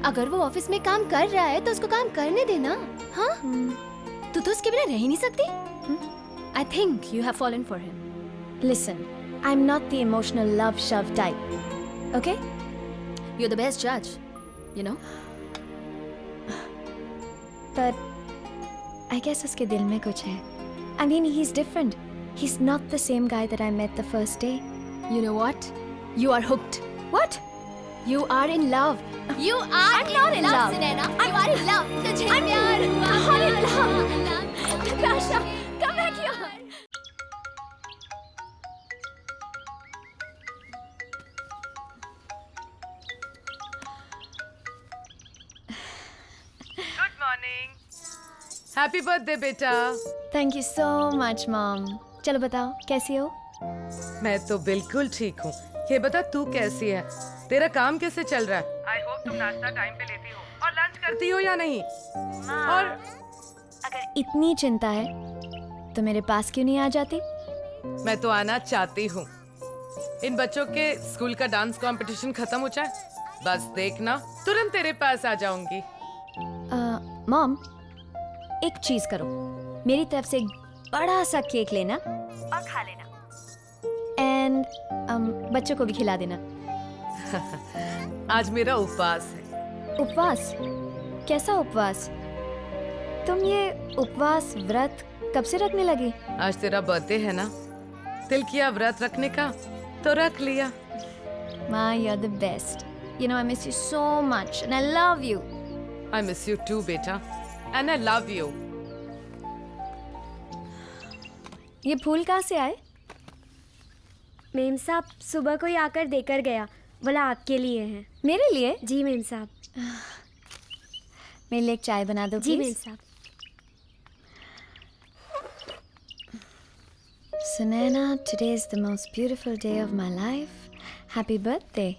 Speaker 3: अगर वो ऑफिस में काम कर रहा है तो उसको काम करने देना। हाँ, तू तो उसके बिना रह ही नहीं सकती। I think you have fallen for him.
Speaker 14: Listen, I'm not the emotional love shove type. Okay?
Speaker 3: You're the best judge, you know.
Speaker 14: But I guess उसके दिल में कुछ है. I mean, he's different. He's not the same guy that I met the first day.
Speaker 3: You know what? You are hooked.
Speaker 14: What?
Speaker 3: You are in love. You are
Speaker 14: I'm not in love.
Speaker 3: Sunaina. You are in love. तुझे प्यार हुआ।
Speaker 14: I'm in love. Natasha, come back here.
Speaker 17: Good morning. Happy birthday बेटा।
Speaker 14: Thank you so much, Mom. चलो बताओ, कैसी हो?
Speaker 17: मैं तो बिल्कुल ठीक हूँ। ये बता तू कैसी है? तेरा काम कैसे चल रहा है? आई होप तुम नाश्ता टाइम पे लेती हो और लंच करती हो या नहीं? और
Speaker 14: अगर इतनी चिंता है तो मेरे पास क्यों नहीं आ जाती?
Speaker 17: मैं तो आना चाहती हूँ। इन बच्चों के स्कूल का डांस कंपटीशन खत्म हो जाए, बस देखना तुरंत तेरे पास आ जाऊंगी।
Speaker 14: मॉम, एक चीज करो, मेरी तरफ से एक बड़ा सा केक लेना और खा लेना, एंड बच्चों को भी खिला देना।
Speaker 17: आज मेरा उपवास है।
Speaker 14: उपवास? कैसा उपवास? तुम ये उपवास व्रत कब से रखने लगी?
Speaker 17: आज तेरा बर्थडे है ना, दिल किया व्रत रखने का तो रख लिया।
Speaker 14: माँ, you're the best. You know I miss you so much and I love you.
Speaker 17: I miss you too, बेटा, and I love you.
Speaker 14: ये फूल कहाँ से आए?
Speaker 18: मेम साहब सुबह कोई आकर देकर गया, बोला आपके लिए हैं।
Speaker 14: मेरे लिए?
Speaker 18: जी मेम साहब।
Speaker 14: मेरे लिए एक चाय बना दो
Speaker 18: जी
Speaker 14: please?
Speaker 18: मेम साहब।
Speaker 14: Sunaina, today is the most beautiful day of my life. Happy birthday.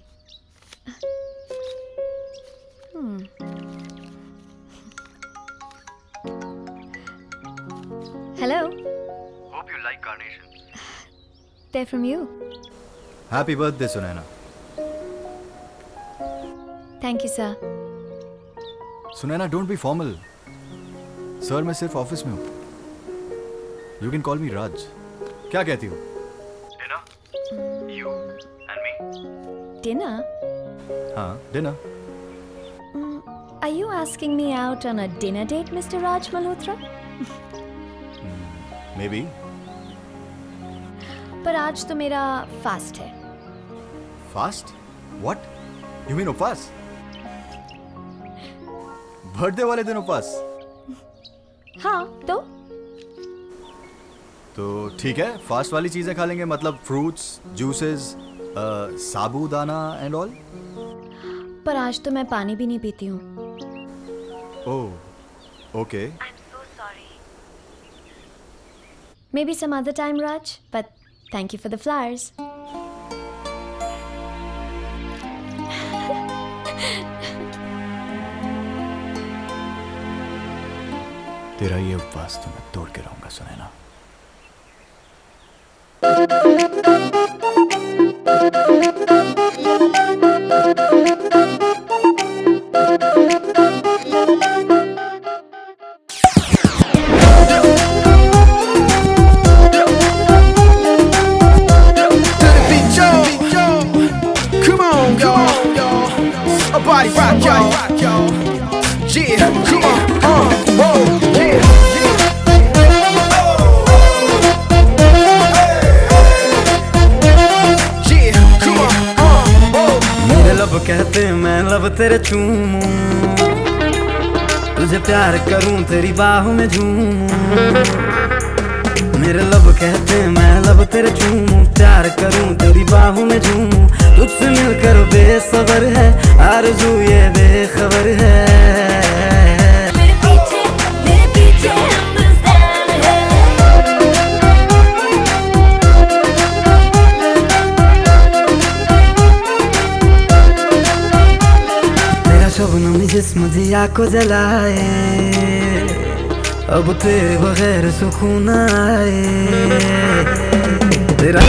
Speaker 14: Hello.
Speaker 8: Hope you like carnations.
Speaker 14: They're from you.
Speaker 8: Happy birthday, Sunaina.
Speaker 14: Thank you, sir.
Speaker 8: Sunaina, don't be formal. Sir, मैं सिर्फ office में हूँ. You can call me Raj. क्या कहती हो? Dinner? You and me?
Speaker 14: Dinner?
Speaker 8: हाँ, dinner.
Speaker 14: Are you asking me out on a dinner date, Mr. Raj Malhotra?
Speaker 8: Maybe.
Speaker 14: पर आज तो मेरा फास्ट है।
Speaker 8: Fast? What? You mean उपवास? बर्थडे वाले दिन उपवास?
Speaker 14: हाँ,
Speaker 8: तो ठीक है, फास्ट वाली चीजें खा लेंगे, मतलब fruits, juices, sabudana and all.
Speaker 14: पर आज तो मैं पानी भी नहीं पीती हूँ।
Speaker 8: ओह, okay.
Speaker 14: Maybe some other time, Raj, but thank you for the flowers.
Speaker 8: तेरा ये उपवास तो मैं तोड़ के रहूंगा, Sunaina.
Speaker 1: Body rock, y'all. Yeah, come on, whoa, yeah.
Speaker 19: मेरे लब कहते मैं लब तेरे चूमूं, तुझे प्यार करूं तेरी बाहों में झूमूं। मेरे लब कहते मैं लब तेरे चूमूं, प्यार करूं तेरी बाहों में झूमूं। तुझसे मिलकर बेसबर है, आरज़ू ये बेखबर है। मेरे पीछे हिंदुस्तान है। तेरा शबनम जिस्म जिया को जलाए, अब तेरे बगैर सुकून आए। तेरा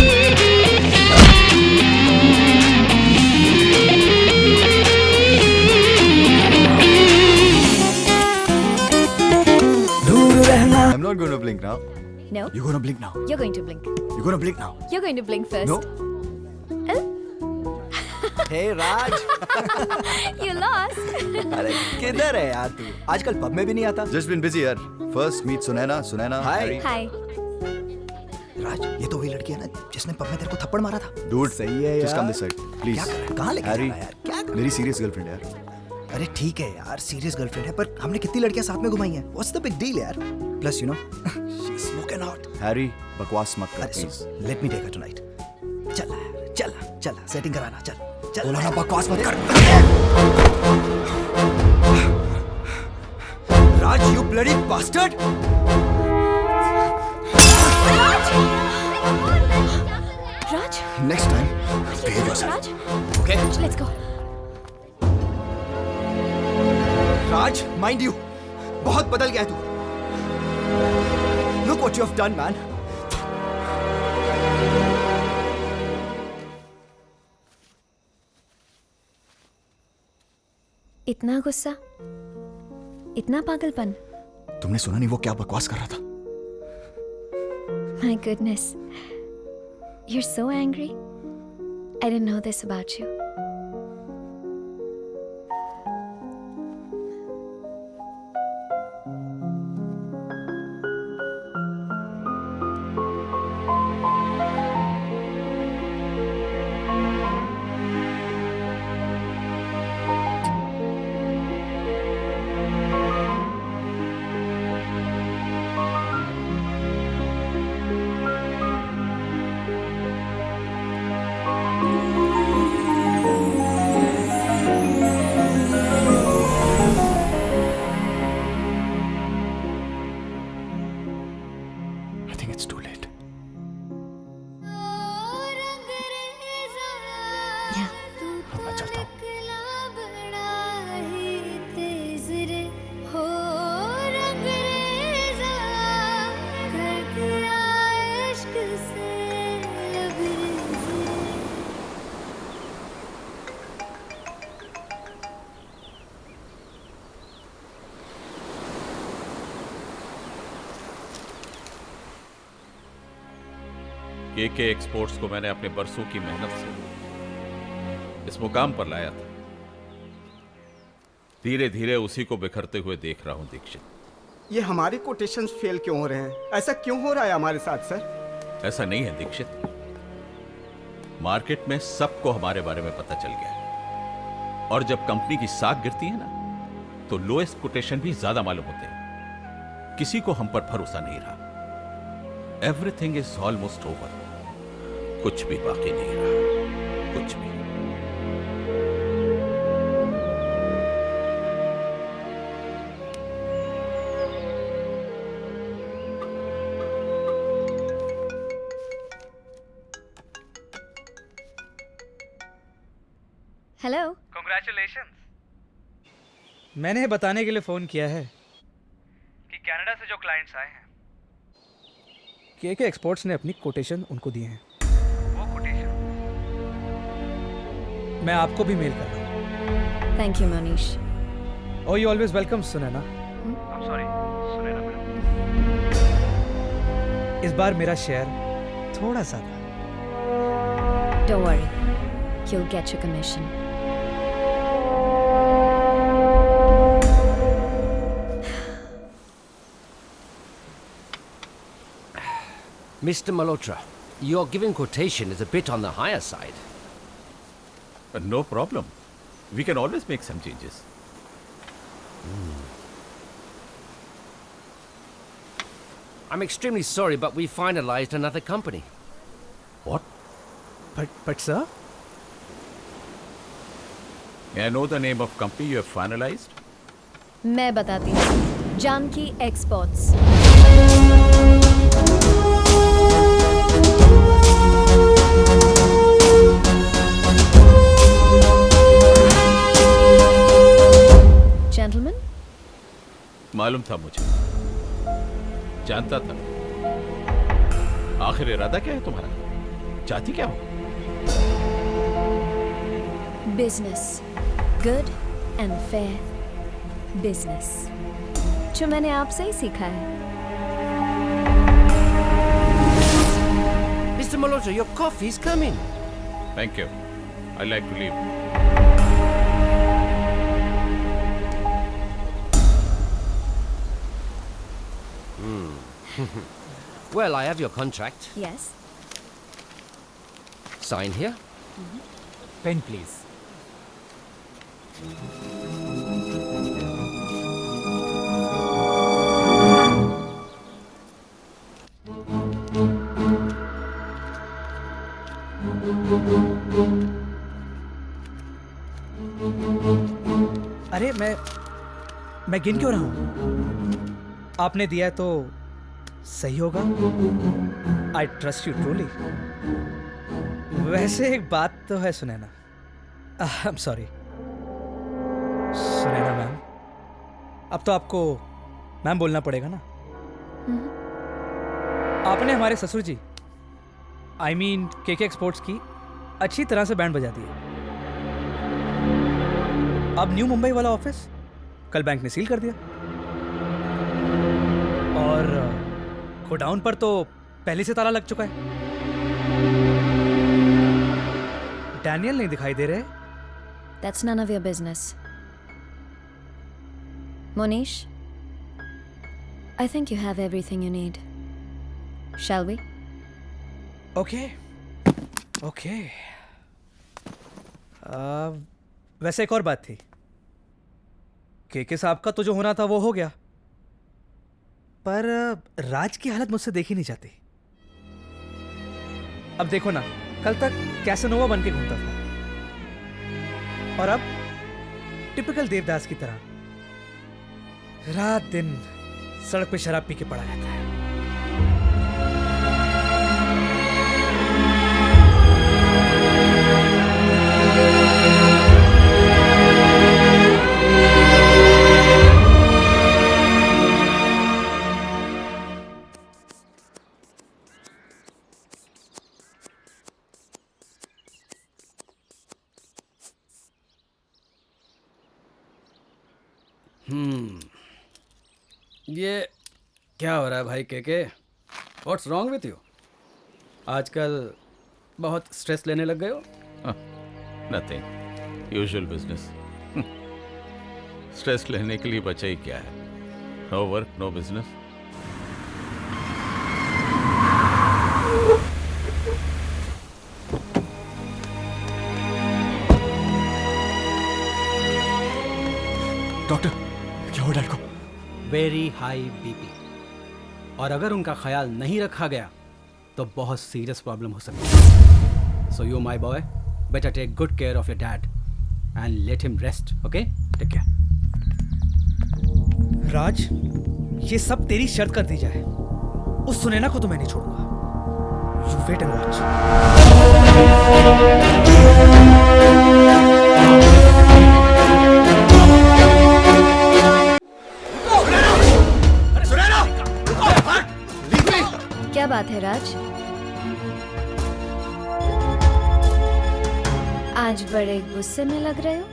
Speaker 8: You gonna blink now?
Speaker 5: You're going to blink.
Speaker 8: You gonna blink now?
Speaker 5: You're going to blink first.
Speaker 8: No. Hey Raj.
Speaker 5: You lost.
Speaker 8: अरे किधर है यार तू? आजकल पब में भी नहीं आता. Just been busy यार. First meet Sunaina. Hi.
Speaker 5: Hi.
Speaker 1: राज, ये तो वही लड़की है ना जिसने पब में तेरे को थप्पड़ मारा था.
Speaker 8: Dude,
Speaker 1: सही है यार.
Speaker 8: Just come this side, please.
Speaker 1: क्या कर रहा है? कहाँ लेके जा रहा है यार? क्या कर रहा है?
Speaker 8: मेरी सीरियस गर्लफ्रेंड है यार.
Speaker 1: अरे ठीक है यार, सीरियस गर्लफ्रेंड है, पर हमने कितनी लड़कियां साथ में घुमाई हैं? What's the big deal यार? Plus you know, she's smoking hot.
Speaker 8: Harry, बकवास मत कर
Speaker 1: अरे
Speaker 8: please.
Speaker 1: let me take her tonight. चला, सेटिंग कराना, चल. बोला ना बकवास मत कर. राज, you bloody bastard!
Speaker 5: Raj?
Speaker 8: Next time, behave yourself.
Speaker 5: Raj?
Speaker 8: Okay?
Speaker 5: Let's go.
Speaker 1: Raj, mind you, बहुत बदल गया है तू. Look what you have done, man.
Speaker 5: इतना गुस्सा, इतना पागलपन.
Speaker 8: तुमने सुना नहीं वो क्या बकवास कर रहा था?
Speaker 5: My goodness. You're so angry. I didn't know this about you.
Speaker 8: I think it's too late. अब मैं चलता हूँ.
Speaker 6: केके एक्सपोर्ट्स को मैंने अपने बरसों की मेहनत से इस मुकाम पर लाया था. धीरे धीरे उसी को बिखरते हुए देख रहा हूं दीक्षित.
Speaker 15: ये हमारे कोटेशंस फेल क्यों हो रहे हैं? ऐसा क्यों हो रहा है हमारे साथ सर?
Speaker 6: ऐसा नहीं है दीक्षित. मार्केट में सबको हमारे बारे में पता चल गया है, और जब कंपनी की साख गिरती है ना, तो लोएस्ट कोटेशन भी ज्यादा मालूम होते हैं. किसी को हम पर भरोसा नहीं रहा. Everything is almost over. कुछ भी बाकी नहीं रहा, कुछ भी.
Speaker 5: हेलो.
Speaker 7: Congratulations. मैंने बताने के लिए फोन किया है कि कनाडा से जो क्लाइंट्स आए हैं, केके एक्सपोर्ट्स ने अपनी कोटेशन उनको दिए हैं. वो कोटेशन मैं आपको भी मेल कर रहा हूँ.
Speaker 5: Thank you, Manish.
Speaker 7: Oh, you always welcome, Sunaina. I'm sorry, Sunaina madam. इस बार मेरा शेयर थोड़ा सा था.
Speaker 5: Don't worry. You'll get your commission.
Speaker 16: Mr. Malhotra, your given quotation is a bit on the higher side.
Speaker 6: No problem. We can always make some changes.
Speaker 16: I'm extremely sorry, but we finalized another company.
Speaker 6: What?
Speaker 7: But sir?
Speaker 6: May I know the name of company you have finalized?
Speaker 5: मैं बताती हूँ. Janaki exports. Gentlemen?
Speaker 6: मालूम था मुझे. जानता था. आखिर इरादा क्या है तुम्हारा? चाहती क्या हो?
Speaker 5: Business. Good and fair business. जो मैंने आपसे ही सीखा है.
Speaker 16: Mr. Malhotra, your coffee's coming.
Speaker 6: Thank you. I'd like to leave.
Speaker 16: Well, I have your contract.
Speaker 18: Yes.
Speaker 16: Sign here.
Speaker 11: Pen, please.
Speaker 7: अरे मैं गिन क्यों रहा हूं? आपने दिया है तो सही होगा। I trust you truly. वैसे एक बात तो है Sunaina. I am sorry Sunaina ma'am, अब तो आपको मैम बोलना पड़ेगा ना। आपने हमारे ससुर जी आई मीन केके एक्सपोर्ट्स की अच्छी तरह से बैंड बजा दी है। अब न्यू मुंबई वाला ऑफिस कल बैंक ने सील कर दिया और गोडाउन पर तो पहले से ताला लग चुका है। डैनियल नहीं दिखाई दे रहे।
Speaker 14: That's none of your business. Monish, I think you have everything you need. Shall we?
Speaker 7: Okay. Okay. वैसे एक और बात थी। केके साहब का तो जो होना था वो हो गया, पर राज की हालत मुझसे देखी नहीं जाती। अब देखो ना, कल तक कैसनोवा बन के घूमता था और अब टिपिकल देवदास की तरह रात दिन सड़क पे शराब पी के पड़ा रहता है।
Speaker 20: ये क्या हो रहा है भाई KK? What's wrong with you? आजकल बहुत स्ट्रेस लेने लग गए हो?
Speaker 6: Nothing, usual business. स्ट्रेस लेने के लिए बचा ही क्या है? No work no business.
Speaker 8: Doctor, क्या हुआ डैड को?
Speaker 20: वेरी हाई बीपी, और अगर उनका ख्याल नहीं रखा गया तो बहुत सीरियस प्रॉब्लम हो सकती है। So you my boy, better take good care of your dad and let him rest, okay? Take care.
Speaker 7: Raj, ये सब तेरी शर्त कर दी जाए, उस सुनैना को तो मैं नहीं छोड़ूंगा। You wait and watch.
Speaker 14: क्या बात है राज? आज बड़े गुस्से में लग रहे हो।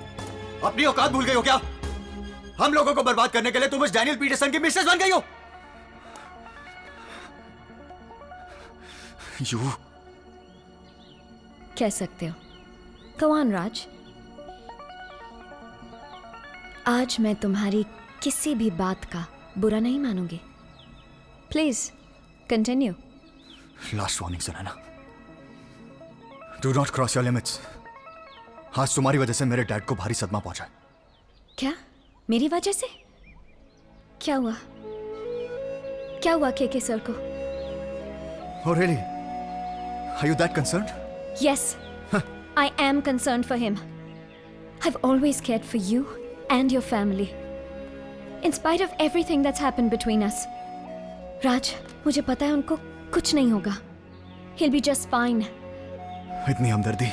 Speaker 8: अपनी औकात भूल गई हो क्या? हम लोगों को बर्बाद करने के लिए तुम इस डैनियल पीटरसन की मिसेस बन गई हो। यू
Speaker 14: कह सकते हो। Go on, राज। आज मैं तुम्हारी किसी भी बात का बुरा नहीं मानूंगी। Please continue.
Speaker 8: Last warning Sunaina, do not cross your limits. आज तुम्हारी वजह से मेरे डैड को भारी सदमा पहुंचा है।
Speaker 14: क्या? मेरी वजह से? क्या हुआ? क्या हुआ केके सर को?
Speaker 8: Oh really? Are you that concerned?
Speaker 14: Yes, I am concerned for him. I've always cared for you and your family, in spite of everything that's happened between us. राज, मुझे पता है उनको कुछ नहीं होगा। He'll be just fine.
Speaker 8: इतनी हमदर्दी।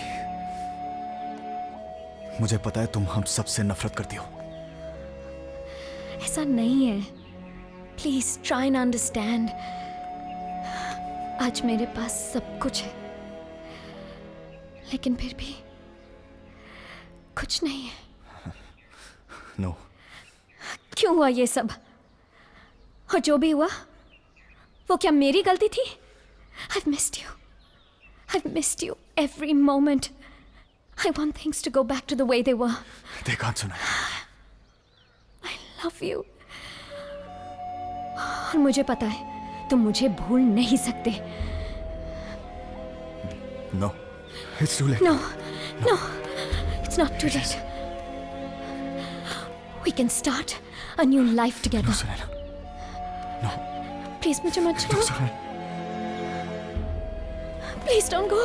Speaker 8: मुझे पता है तुम हम सबसे नफरत करती हो।
Speaker 14: ऐसा नहीं है। Please try and understand. आज मेरे पास सब कुछ है, लेकिन फिर भी कुछ नहीं है।
Speaker 8: नो।
Speaker 14: क्यों हुआ ये सब? और जो भी हुआ वो क्या मेरी गलती थी? I've missed you.
Speaker 3: I've missed you every moment. I want things to go back to the way they were.
Speaker 8: They can't, Sunaina.
Speaker 3: I love you. और मुझे पता है तुम मुझे भूल नहीं सकते.
Speaker 8: No, it's too late.
Speaker 3: No, it's not too late. We can start a new life together.
Speaker 8: No, Sunaina. No.
Speaker 3: Please, मुझे मत छोड़ो.
Speaker 8: No, Sunaina.
Speaker 3: Please don't go.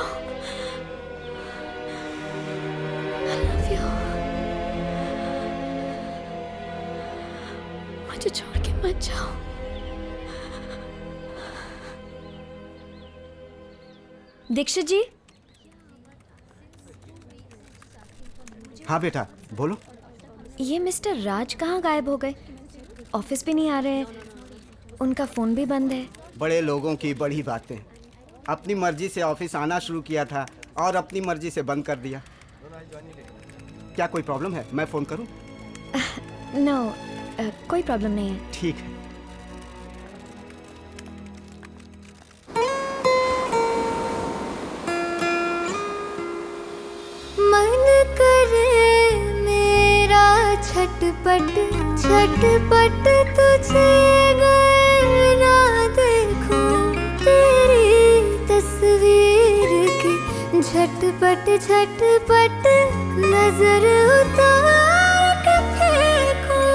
Speaker 3: I love you. मुझे छोड़ के मत जाओ. दीक्षित जी.
Speaker 15: हाँ बेटा, बोलो.
Speaker 3: ये मिस्टर राज कहाँ गायब हो गए? ऑफिस भी नहीं आ रहे हैं. उनका फोन भी बंद है.
Speaker 15: बड़े लोगों की बड़ी बातें. अपनी मर्जी से ऑफिस आना शुरू किया था और अपनी मर्जी से बंद कर दिया. क्या कोई प्रॉब्लम है? मैं फोन करूं?
Speaker 3: नो, कोई प्रॉब्लम नहीं है.
Speaker 15: ठीक है.
Speaker 2: मन करे मेरा छटपट छटपट तुझे गए ना देखूं तेरी तस्वीर की झटपट झटपट नजर उतार के फेंकूं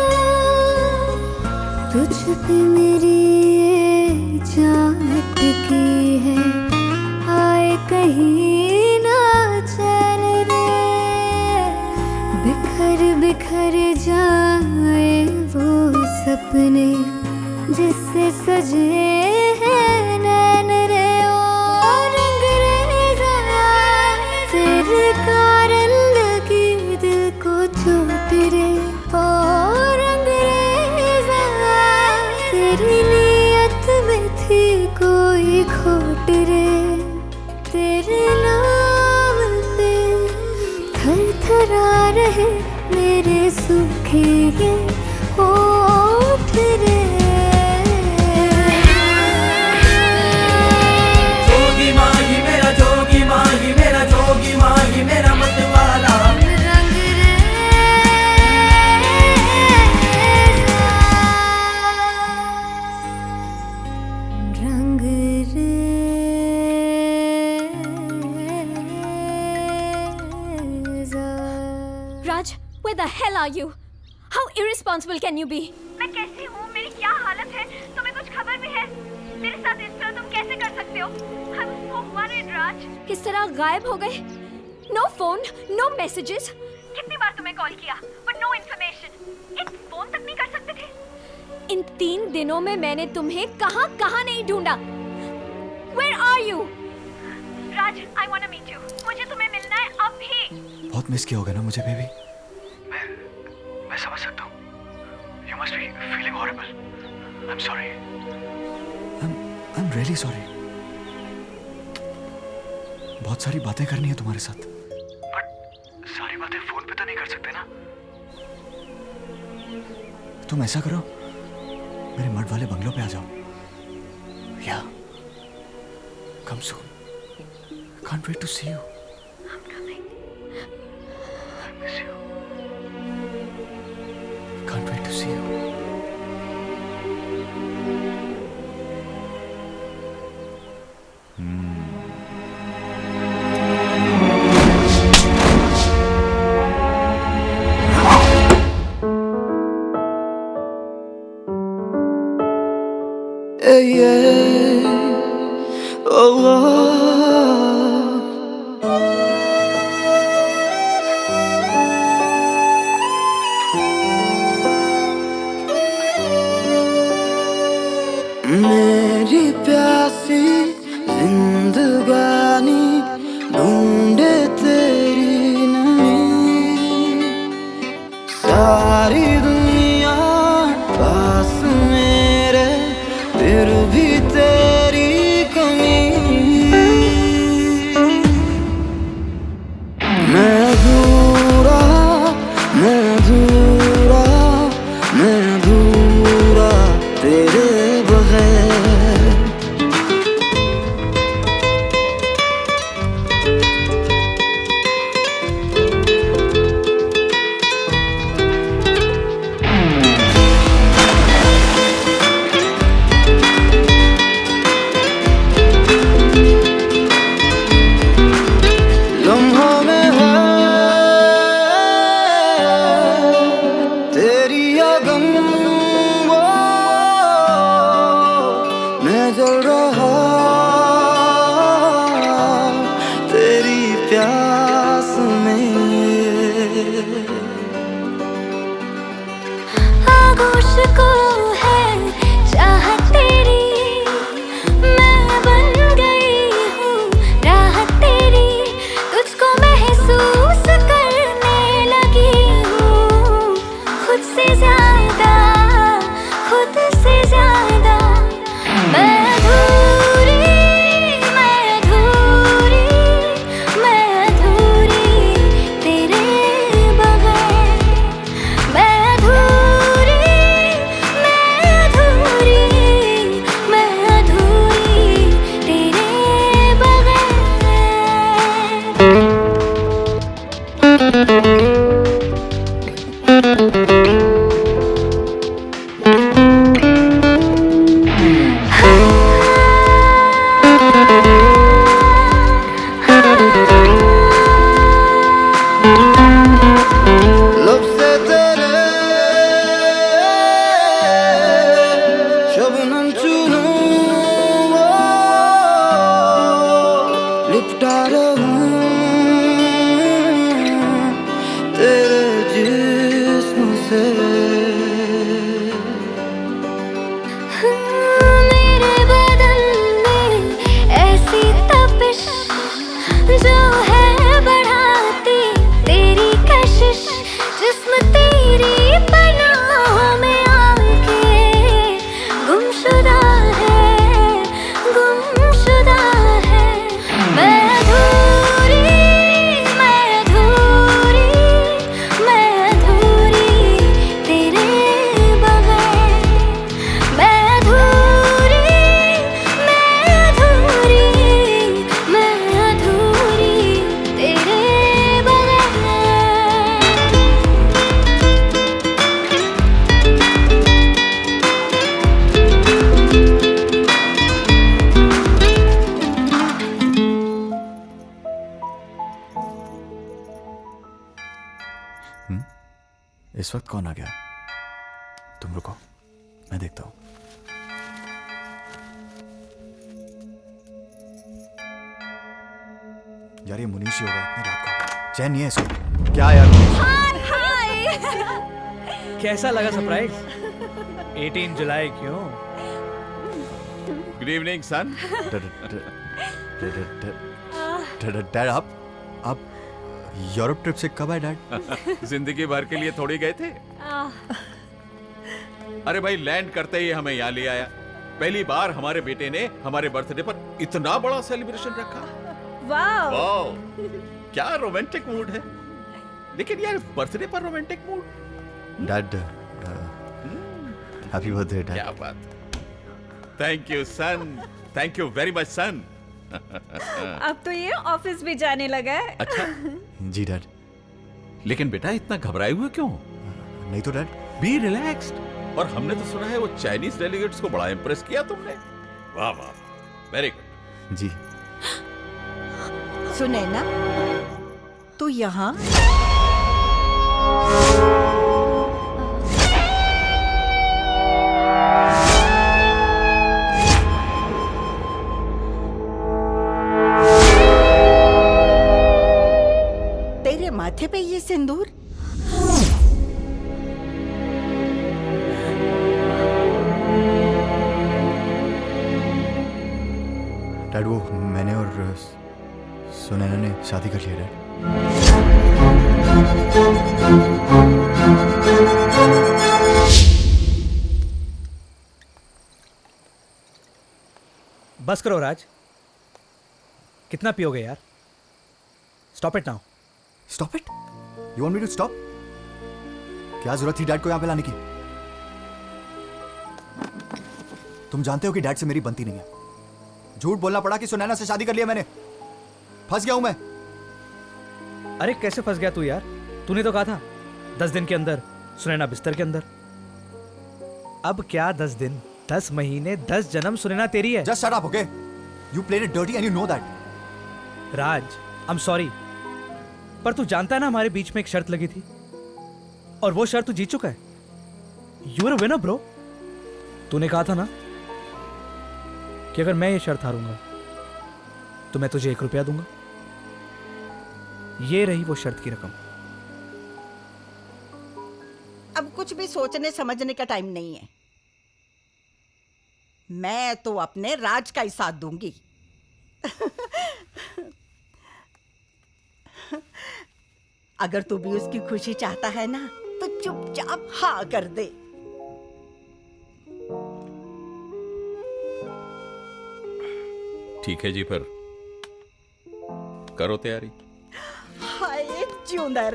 Speaker 2: तुझ पे मेरी ये जान अटकी है. आए कहीं ना चैन रे बिखर बिखर जाए वो सपने जिससे सजे हैं नैन रे. ओ रंगरेज़ा तेरे कारण लगी दिल को चोट रे. ओ रंगरेज़ा तेरी नीयत में थी कोई खोट रे. तेरे नाम पे थर थरा रहे मेरे सूखे ये होठ रे.
Speaker 19: जोगी माही मेरा जोगी माही मेरा जोगी माही मेरा मतवाला.
Speaker 3: Raj, where the hell are you? How irresponsible can you be?
Speaker 21: मैं कैसी हूँ? मेरी क्या हालत है? तुम्हें कुछ खबर भी है? मेरे साथ इस तरह तुम कैसे कर सकते हो? I'm so worried, Raj.
Speaker 3: किस तरह गायब हो गए? No phone, no messages.
Speaker 21: कितनी बार तुम्हें कॉल किया, but no information. एक फोन तक नहीं कर सकते थे?
Speaker 3: इन 3 दिनों में मैंने तुम्हें कहाँ नहीं ढूंढा. Where are you?
Speaker 21: Raj, I want to meet you. मुझे तुम्हें मिलना है अभी.
Speaker 8: बहुत मिस किया होगा ना मुझे बेबी.
Speaker 22: मैं समझ सकता हूँ. You must be feeling horrible. I'm sorry.
Speaker 8: I'm really sorry. बहुत सारी बातें करनी है तुम्हारे साथ.
Speaker 22: बट सारी बातें फोन पे तो नहीं कर सकते ना.
Speaker 8: तुम ऐसा करो, मेरे मर्द वाले बंगलों पे आ जाओ. या come soon. Can't wait to see you.
Speaker 21: I'm coming.
Speaker 22: I miss you.
Speaker 8: Can't wait to see you.
Speaker 19: मेरी प्यासी जिंदगानी ढूंढे तेरी नमी. सारी दुनिया पास मेरे फिर भी तेरी कमी. मैं अधूरा मैं अधूरा मैं अधूरा तेरे बगैर.
Speaker 2: आगोश को है चाहत तेरी, मैं बन गई हूँ राहत तेरी, तुझको महसूस करने लगी हूँ खुद से ज्यादा, खुद से ज्यादा। मैं अधूरी, मैं अधूरी, मैं अधूरी तेरे बगैर। मैं अधूरी, मैं अधूरी, मैं अधूरी तेरे बगैर।
Speaker 19: लब से तेरे शबनम चूनूं वो लिपटा रहूं तेरे जिस्म से।
Speaker 2: मेरे बदन में ऐसी तपिश जो है बढ़ाती तेरी कशिश, जिस्म तेरी पनाहों में आके गुमशुदा है, गुमशुदा है। मैं अधूरी, मैं अधूरी, मैं अधूरी तेरे बगैर। मैं अधूरी, मैं अधूरी, मैं अधूरी तेरे बगैर।
Speaker 8: इस वक्त कौन आ गया? तुम रुको, मैं देखता हूं। यार ये मुनीश ही होगा, इतनी रात को आ गया। चैन नहीं है इसको। क्या यार मुनीश?
Speaker 7: कैसा लगा सरप्राइज? 18 जुलाई क्यों?
Speaker 6: गुड इवनिंग सन।
Speaker 8: डैड आप यूरोप ट्रिप से कब आए डैड?
Speaker 6: जिंदगी भर के लिए थोड़ी गए थे। अरे भाई, लैंड करते ही हमें यहाँ ले आया। पहली बार हमारे बेटे ने हमारे बर्थडे पर इतना बड़ा सेलिब्रेशन रखा।
Speaker 12: वाह,
Speaker 6: वाह, क्या रोमांटिक मूड है। लेकिन यार, बर्थडे पर romantic mood.
Speaker 8: Dad happy birthday dad.
Speaker 6: क्या बात। Thank you son, thank you very much son.
Speaker 12: अब तो ये ऑफिस भी जाने लगा है।
Speaker 6: अच्छा
Speaker 8: जी डैड।
Speaker 6: लेकिन बेटा, इतना घबराए हुए क्यों?
Speaker 8: नहीं तो डैड।
Speaker 6: B relaxed. और हमने तो सुना है वो चाइनीज डेलीगेट्स को बड़ा इंप्रेस किया तुमने। वाह वाह, वेरी गुड।
Speaker 8: जी।
Speaker 9: सुनैना, तू यहाँ? तेरे माथे पे ये सिंदूर?
Speaker 8: डैड वो मैंने और सुनैना ने शादी कर लिया डैड।
Speaker 7: बस करो राज, कितना पियोगे यार? Stop it now.
Speaker 8: Stop it? You want me to stop? क्या जरूरत थी डैड को यहाँ पे लाने की? तुम जानते हो कि डैड से मेरी बनती नहीं है। झूठ बोलना पड़ा कि सुनैना से शादी कर लिया मैंने। फंस गया हूं मैं।
Speaker 7: अरे कैसे फंस गया तू यार? तूने तो कहा था 10 दिन के अंदर सुनैना बिस्तर के अंदर। अब क्या 10 दिन, 10 महीने, 10 जन्म सुनैना तेरी है।
Speaker 8: Just shut up, okay? You played it dirty and you know that.
Speaker 7: Raj, I'm sorry, पर तू जानता है ना हमारे बीच में एक शर्त लगी थी, और वो शर्त तू जीत चुका है। You are a winner, bro. तूने कहा था ना कि अगर मैं ये शर्त हारूंगा तो मैं तुझे 1 रुपया दूंगा। ये रही वो शर्त की रकम।
Speaker 9: कुछ भी सोचने समझने का टाइम नहीं है। मैं तो अपने राज का ही साथ दूंगी। अगर तू भी उसकी खुशी चाहता है ना तो चुपचाप हाँ कर दे।
Speaker 6: ठीक है जी, फिर करो तैयारी।
Speaker 9: हाय जिंदा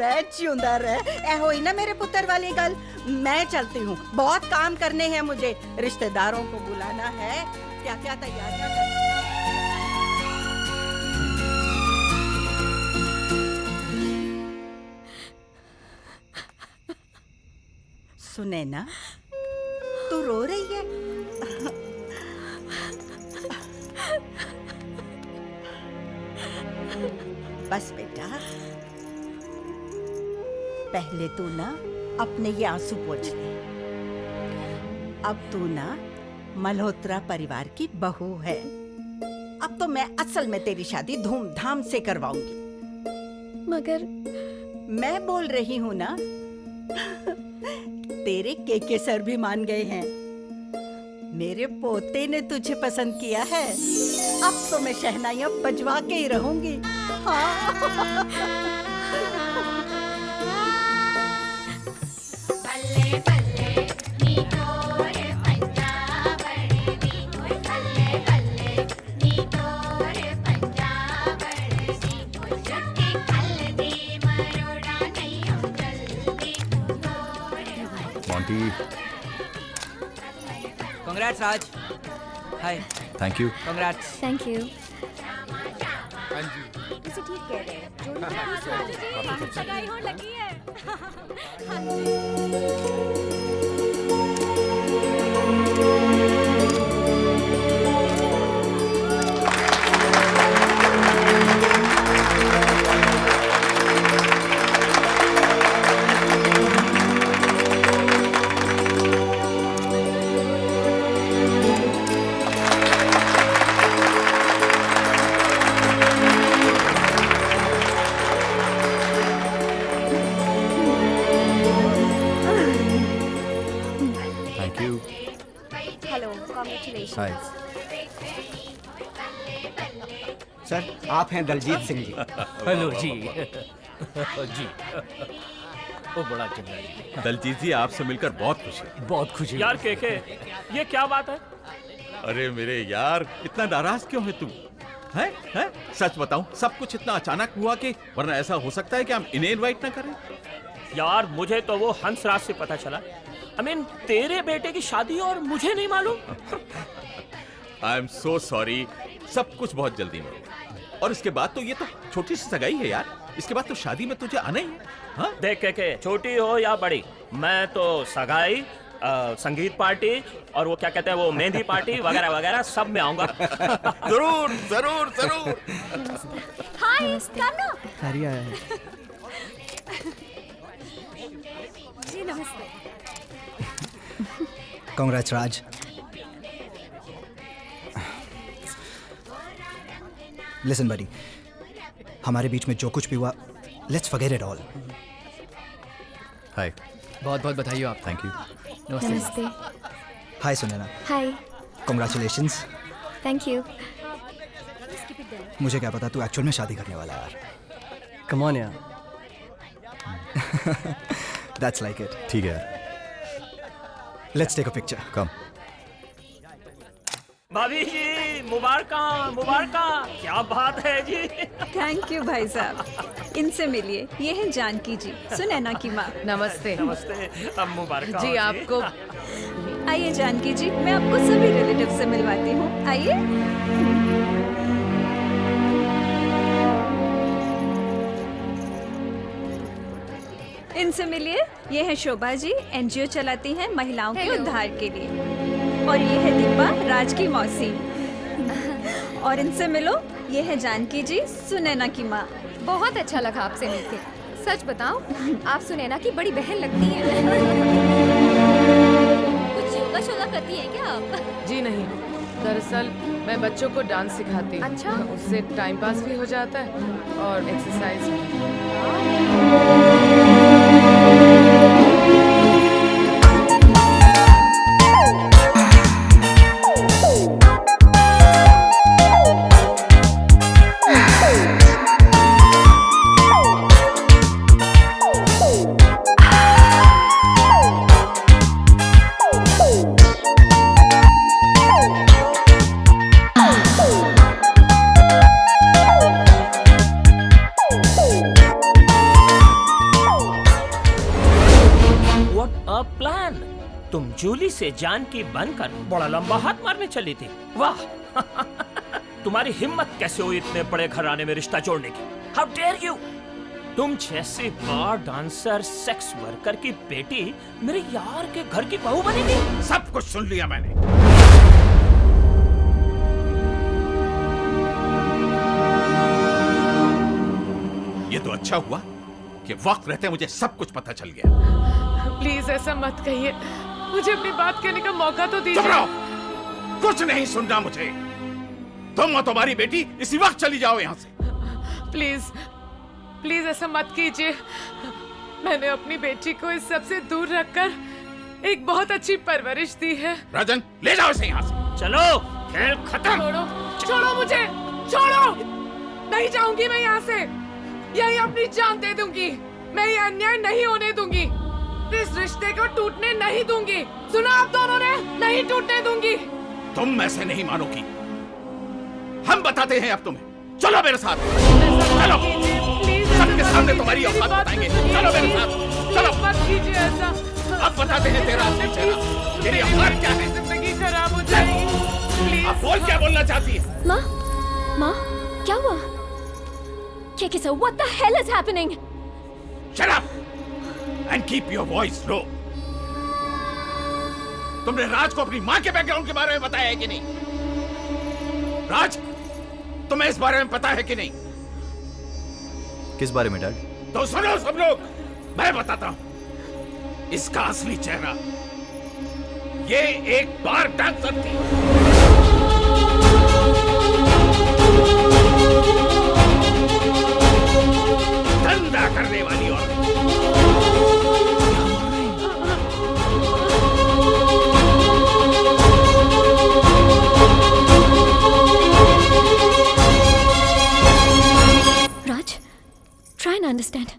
Speaker 9: रह ए होई ना मेरे पुत्र वाली गल। मैं चलती हूँ, बहुत काम करने हैं मुझे, रिश्तेदारों को बुलाना है, क्या क्या तैयारियां कर। सुने ना, तू रो रही है? बस बेटा, पहले तू ना अपने ये आंसू पोंछ ले। अब तू ना मल्होत्रा परिवार की बहू है। अब तो मैं असल में तेरी शादी धूमधाम से करवाऊंगी।
Speaker 14: मगर
Speaker 9: मैं बोल रही हूँ ना, तेरे केके सर भी मान गए हैं। मेरे पोते ने तुझे पसंद किया है। अब तो मैं शहनाइयां बजवा के ही रहूंगी। हाँ।
Speaker 8: Monty.
Speaker 4: Congrats, Raj. Hi.
Speaker 8: Thank you.
Speaker 4: Congrats.
Speaker 14: Thank you.
Speaker 18: उसे ठीक कह रहे हैं।
Speaker 12: सगाई होने लगी है।
Speaker 8: Thank you.
Speaker 18: Hello, congratulation.
Speaker 8: Hi.
Speaker 15: Sir, आप हैं दलजीत सिंह जी।
Speaker 16: हेलो जी। जी। वो बड़ा चंगा जी।
Speaker 6: दलजीत जी, आपसे मिलकर बहुत खुशी।
Speaker 16: बहुत खुशी।
Speaker 13: यार केके, ये क्या बात है?
Speaker 6: अरे मेरे यार, इतना नाराज क्यों है तू? हैं? सच बताऊं, सब कुछ इतना अचानक हुआ कि वरना ऐसा हो सकता है कि हम इन्हें इनवाइट ना करें।
Speaker 13: यार मुझे तो वो हंसराज से पता चला। I mean, तेरे बेटे की शादी और मुझे नहीं मालूम।
Speaker 6: आई एम सो सॉरी, सब कुछ बहुत जल्दी में हुआ। और इसके बाद तो ये तो छोटी सी सगाई है यार, इसके बाद तो शादी में तुझे आना ही है। हाँ?
Speaker 13: देख के छोटी हो या बड़ी, मैं तो सगाई, संगीत पार्टी और वो क्या कहते हैं वो मेहंदी पार्टी वगैरह वगैरह सब में आऊंगा।
Speaker 6: जरूर जरूर जरूर।
Speaker 12: हाय कान्हा।
Speaker 10: हरी आया है।
Speaker 12: जी नमस्ते।
Speaker 23: Congrats, Raj. Listen, buddy. हमारे बीच में जो कुछ भी हुआ, let's forget it all.
Speaker 8: Hi.
Speaker 10: बहुत बहुत बधाई हो आप।
Speaker 8: Thank you.
Speaker 14: नमस्ते।
Speaker 23: Hi, Sunena.
Speaker 14: Hi.
Speaker 23: Congratulations.
Speaker 14: Thank you.
Speaker 23: मुझे क्या पता तू एक्चुअल में शादी करने वाला है यार।
Speaker 10: Come on यार।
Speaker 23: That's like it.
Speaker 8: ठीक है यार।
Speaker 23: Let's take a picture.
Speaker 8: Come.
Speaker 13: भाभी जी, मुबारका, क्या बात है जी।
Speaker 12: थैंक यू भाई साहब। इनसे मिलिए, ये है जानकी जी, सुनैना की माँ।
Speaker 17: नमस्ते।
Speaker 13: नमस्ते, अब मुबारक
Speaker 17: जी आपको।
Speaker 12: आइए जानकी जी, मैं आपको सभी रिलेटिव से मिलवाती हूँ। आइए। इनसे मिलिए, ये है शोभा जी, एनजीओ चलाती हैं महिलाओं के उद्धार के लिए। और ये है दीपा, राज की मौसी। और इनसे मिलो, ये है जानकी जी, सुनैना की माँ।
Speaker 5: बहुत अच्छा लगा आपसे मिलके। सच बताओ, आप सुनैना की बड़ी बहन लगती हैं।
Speaker 3: कुछ योगा शोगा करती हैं क्या आप?
Speaker 17: जी नहीं, दरअसल मैं बच्चों को डांस सिखाती हूँ।
Speaker 5: अच्छा।
Speaker 17: उससे टाइम पास भी हो जाता है और एक्सरसाइज भी।
Speaker 13: प्लान। तुम जूली से जानकी बनकर बड़ा लंबा हाथ मारने चली थी। वाह तुम्हारी हिम्मत कैसे हुई इतने बड़े घराने में रिश्ता जोड़ने की? How dare you! तुम जैसी बार डांसर सेक्स वर्कर की बेटी मेरे यार के घर की बहू बनेगी।
Speaker 6: सब कुछ सुन लिया मैंने। ये तो अच्छा हुआ कि वक्त रहते मुझे सब कुछ पता चल गया।
Speaker 17: प्लीज ऐसा मत कहिए, मुझे अपनी बात कहने का मौका तो दीजिए।
Speaker 6: चुप रहो, कुछ नहीं सुनना मुझे। तुम और तुम्हारी बेटी इसी वक्त चली जाओ यहाँ से।
Speaker 17: प्लीज प्लीज ऐसा मत कीजिए। मैंने अपनी बेटी को इस सब से दूर रखकर एक बहुत अच्छी परवरिश दी है।
Speaker 6: राजन ले जाओ इसे यहाँ से।
Speaker 13: चलो खेल खत्म।
Speaker 17: छोड़ो छोड़ो मुझे, छोड़ो। नहीं जाऊंगी मैं यहाँ से, यही अपनी जान दे दूंगी। मैं ये अन्याय नहीं होने दूंगी, इस रिश्ते को टूटने नहीं दूंगी। सुना आप दोनों ने, नहीं टूटने दूंगी।
Speaker 6: तुम ऐसे नहीं मानोगी, हम बताते हैं अब तुम्हें। चलो मेरे साथ, चलो सबके सामने तुम्हारी औकात बताएंगे। चलो मेरे साथ, चलो।
Speaker 17: मत कीजिए ऐसा।
Speaker 6: अब बताते हैं तेरा असली चेहरा, तेरी औकात क्या है।
Speaker 17: जिंदगी खराब हो जाएगी।
Speaker 6: अब बोल, क्या बोलना चाहती है?
Speaker 3: माँ, माँ, क्या हुआ? Kekisa, what the hell is happening?
Speaker 6: Shut up and keep your voice low. तुमने राज को अपनी माँ के बैकग्राउंड के बारे में बताया है कि नहीं? राज, तुम्हें इस बारे में पता है कि नहीं?
Speaker 8: किस बारे में डैड?
Speaker 6: तो सुनो सब लोग, मैं बताता हूं। इसका असली चेहरा, ये एक बार डांसर थी। धंधा करने वाली औरत।
Speaker 3: राज, ट्राई एंड अंडरस्टैंड।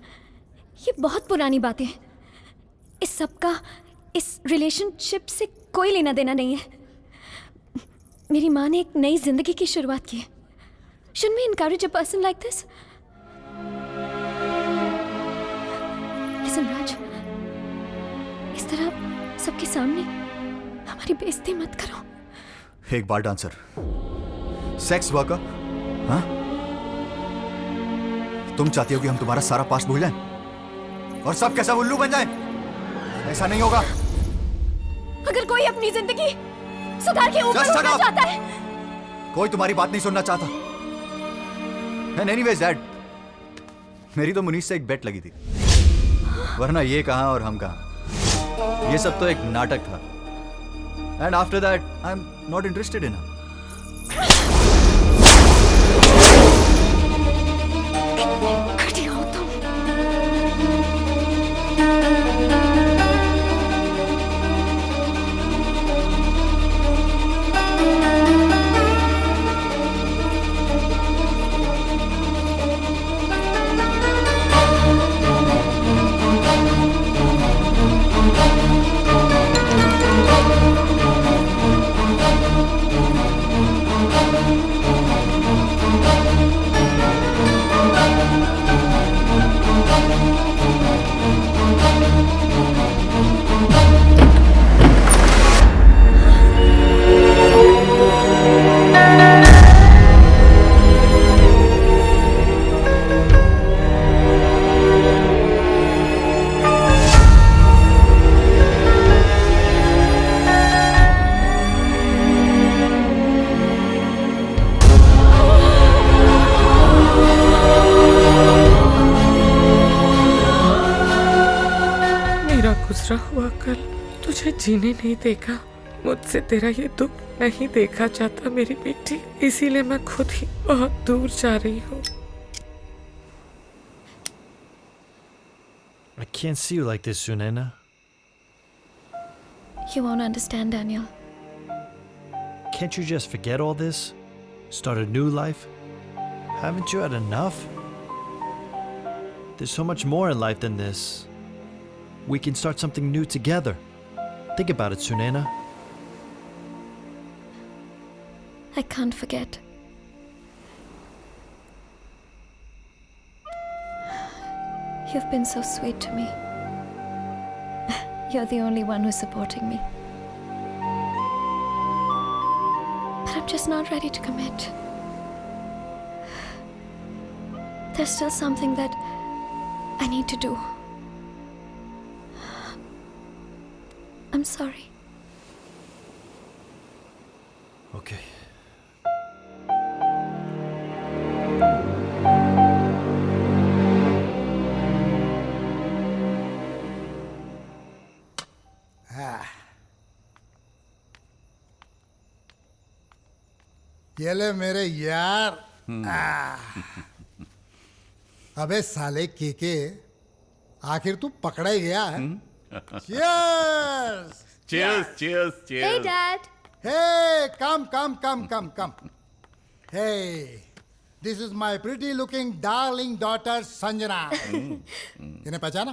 Speaker 3: ये बहुत पुरानी बातें हैं। इस सब का इस रिलेशनशिप से कोई लेना देना नहीं है। मेरी माँ ने एक नई जिंदगी की शुरुआत की है। Shouldn't we encourage a person like this? Listen, Raj, इस तरह सबके सामने हमारी बेइज्जती मत करो।
Speaker 8: एक बार डांसर, सेक्स वर्कर, हाँ? तुम चाहती हो कि हम तुम्हारा सारा पास्ट भूल जाएं और सब कैसा उल्लू बन जाएं? ऐसा नहीं होगा।
Speaker 3: अगर कोई अपनी जिंदगी सुधार के ऊपर उठना चाहता है,
Speaker 8: कोई तुम्हारी बात नहीं सुनना चाहता। And anyways, Dad, मेरी तो मुनीस से एक बेट लगी थी, वरना ये कहाँ और हम कहाँ। ये सब तो एक नाटक था। And after that, I'm not interested in her.
Speaker 3: घटिया हो तुम।
Speaker 17: गुजरा हुआ कल तुझे जीने नहीं देगा। मुझसे तेरा ये दुख नहीं देखा जाता मेरी बेटी, इसीलिए मैं खुद ही बहुत दूर जा रही हूँ।
Speaker 1: I can't see you like this, Sunena.
Speaker 3: You won't understand, Daniel.
Speaker 1: Can't you just forget all this? Start a new life? Haven't you had enough? There's so much more in life than this. We can start something new together. Think about it, Sunena.
Speaker 3: I can't forget. You've been so sweet to me.
Speaker 12: You're the only one who's supporting me. But I'm just not ready to commit. There's still something that I need to do. I'm sorry.
Speaker 1: Okay.
Speaker 11: ये ले मेरे यार। अबे साले केके, आखिर तू पकड़ा ही गया है। Cheers!
Speaker 6: Cheers, cheers, cheers.
Speaker 14: Hey, Dad.
Speaker 11: Hey, come. Hey, this is my pretty-looking, darling daughter Sanjana. इन्हें पहचाना?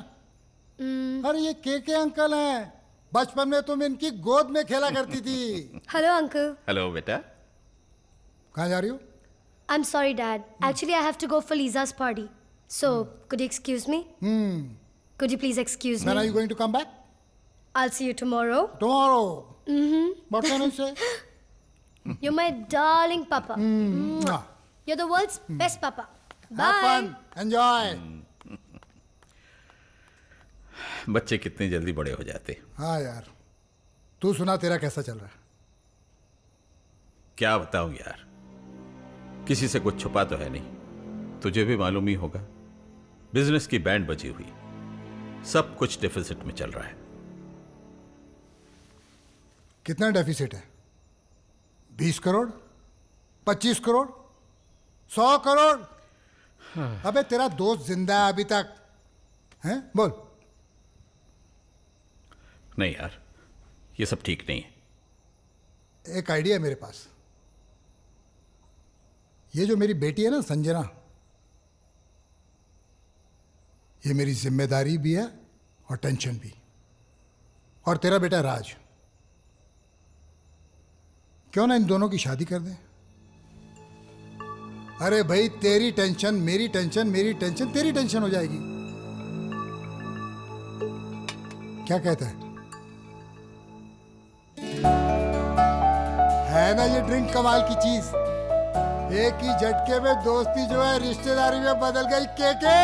Speaker 11: अरे ये केके अंकल हैं। बचपन में तुम इनकी गोद में खेला करती थी।
Speaker 14: Hello, Uncle.
Speaker 6: हेलो बेटा।
Speaker 11: कहाँ जा रही हो?
Speaker 14: I'm sorry, Dad. Actually, I have to go for Lisa's party. So, could you excuse me? Could you please excuse
Speaker 11: When
Speaker 14: me?
Speaker 11: are you going to come back?
Speaker 14: I'll see you tomorrow.
Speaker 11: Tomorrow. What can I say?
Speaker 14: You're my darling papa.
Speaker 11: Mwah.
Speaker 14: You're the world's best papa. Bye.
Speaker 11: Have fun. Enjoy.
Speaker 6: बच्चे कितनी जल्दी बड़े हो जाते।
Speaker 11: हाँ यार, तू सुना, तेरा कैसा चल रहा है?
Speaker 6: क्या बताऊं यार, किसी से कुछ छुपा तो है नहीं। तुझे भी मालूम ही होगा, बिजनेस की बैंड बजी हुई, सब कुछ डेफिसिट में चल रहा है।
Speaker 11: कितना डेफिसिट है? 20 करोड़, 25 करोड़, 100 करोड़? अबे तेरा दोस्त जिंदा है अभी तक, हैं? बोल।
Speaker 6: नहीं यार, ये सब ठीक नहीं है।
Speaker 11: एक आइडिया है मेरे पास। ये जो मेरी बेटी है ना संजना, ये मेरी जिम्मेदारी भी है और टेंशन भी। और तेरा बेटा राज, क्यों ना इन दोनों की शादी कर दें? अरे भाई, तेरी टेंशन मेरी टेंशन, मेरी टेंशन तेरी टेंशन हो जाएगी। क्या कहता है ना ये ड्रिंक कमाल की चीज। एक ही झटके में दोस्ती जो है रिश्तेदारी में बदल गई। केके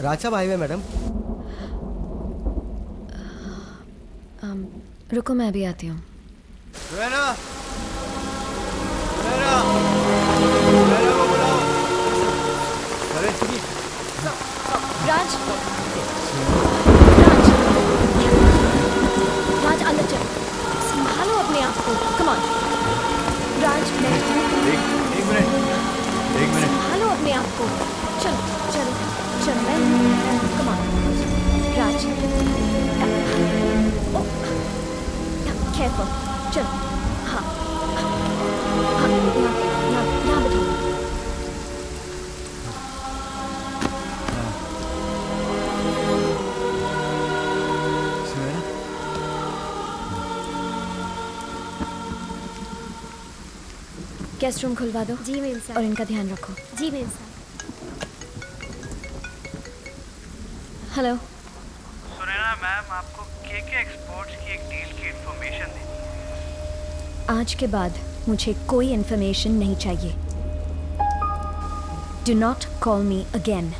Speaker 10: राजा हाईवे मैडम।
Speaker 5: रुको मैं अभी आती हूँ।
Speaker 14: राज राज अंदर चल, संभालो अपने आप को। कम ऑन राज,
Speaker 8: एक मिनट
Speaker 14: संभालो अपने आप को। चल चल चल, मैं कम ऑन राज। केयरफुल, चल। हाँ हाँ, यहाँ बैठो। गेस्ट रूम खुलवा दो।
Speaker 18: जी मैम साहब।
Speaker 14: और इनका ध्यान रखो।
Speaker 18: जी मैम साहब।
Speaker 14: हेलो
Speaker 20: सुनैना मैम, आपको केके एक्सपोर्ट्स की एक डील की इंफॉर्मेशन देनी।
Speaker 14: आज के बाद मुझे कोई इन्फॉर्मेशन नहीं चाहिए। Do not call me again.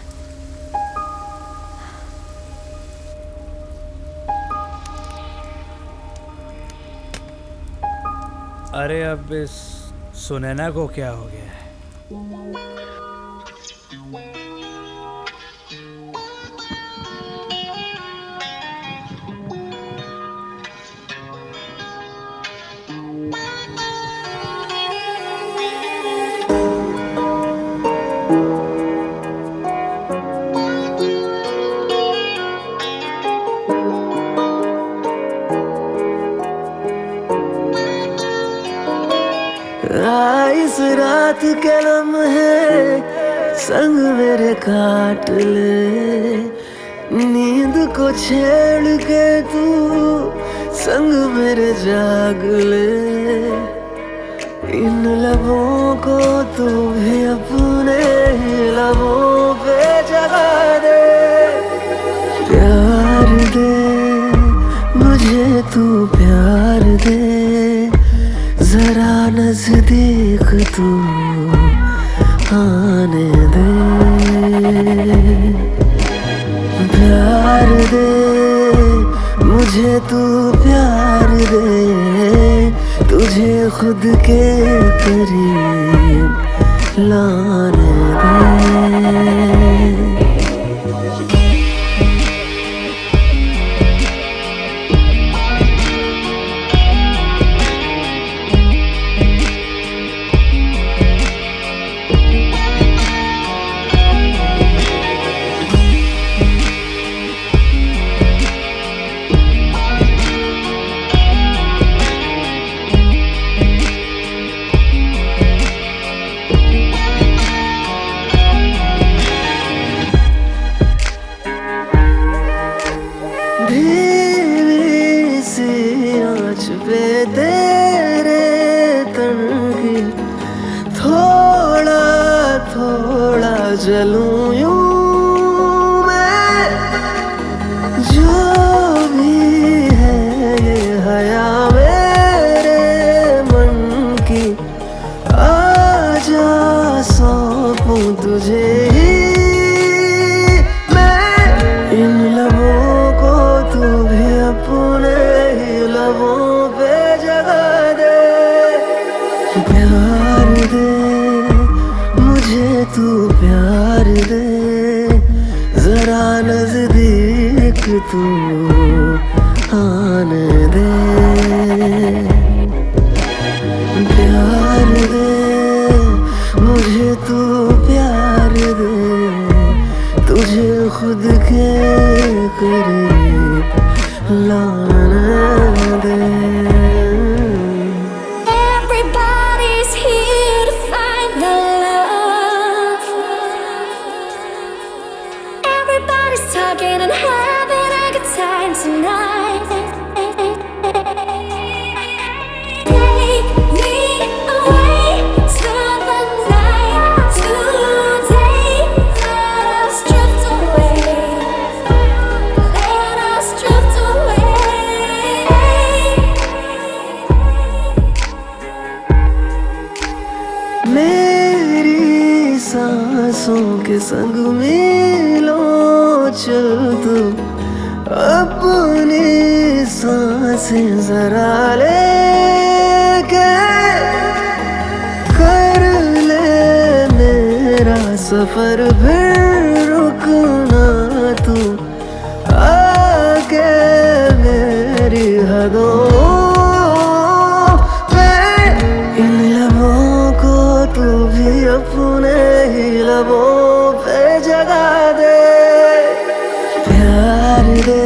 Speaker 7: अरे अब इस सुनैना को क्या हो गया है?
Speaker 19: इस रात के लम्हे संग मेरे काट ले, नींद को छेड़ के तू संग मेरे जाग ले। इन लबों को तू भी अपने ही लबों पे जगा दे। प्यार दे मुझे तू, प्यार दे जरा नजदीक तू आने दे। प्यार दे मुझे तू, प्यार दे तुझे खुद के करीब लाने दे। जलूं यूं मैं, जो भी है ये हया मेरे मन की, आजा सौंपूं तुझे ही मैं। इन लबों को तू भी अपने ही लबों पे जगा दे। प्यार दे मुझे तू, प्यार दे जरा नजदीक तू आने दे। प्यार दे मुझे तू, प्यार दे तुझे खुद के करीब लाने दे।
Speaker 2: Everybody's here to find the love. Everybody's talking and having a good time tonight. Take me away to the night today. Let us drift away. Let us drift away.
Speaker 19: मेरी सांसों के संग मीलों चल तू अपनी सांसें जरा ले के कर ले मेरा सफर फिर रुकना तू आके मेरी हदों पे इन लबों को तू भी अपने ही लबों पे जगा दे प्यार दे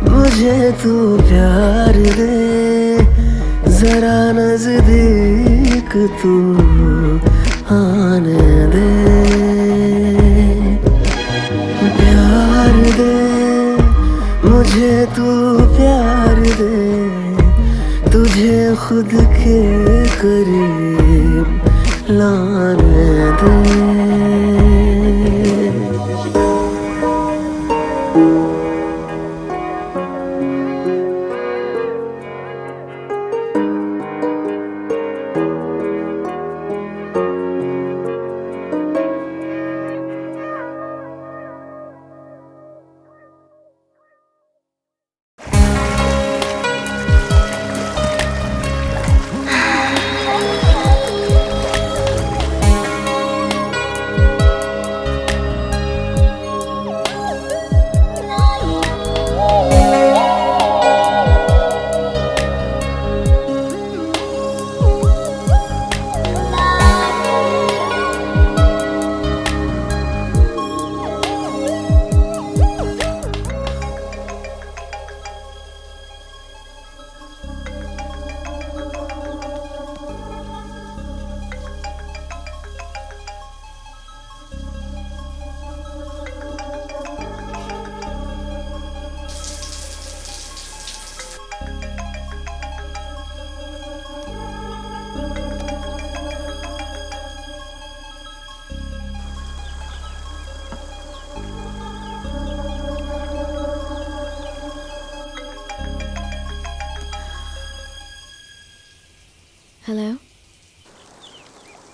Speaker 19: मुझे तू प्यार दे जरा नजदीक तू आने दे प्यार दे मुझे तू प्यार दे तुझे खुद के करीब लाने दे
Speaker 14: hello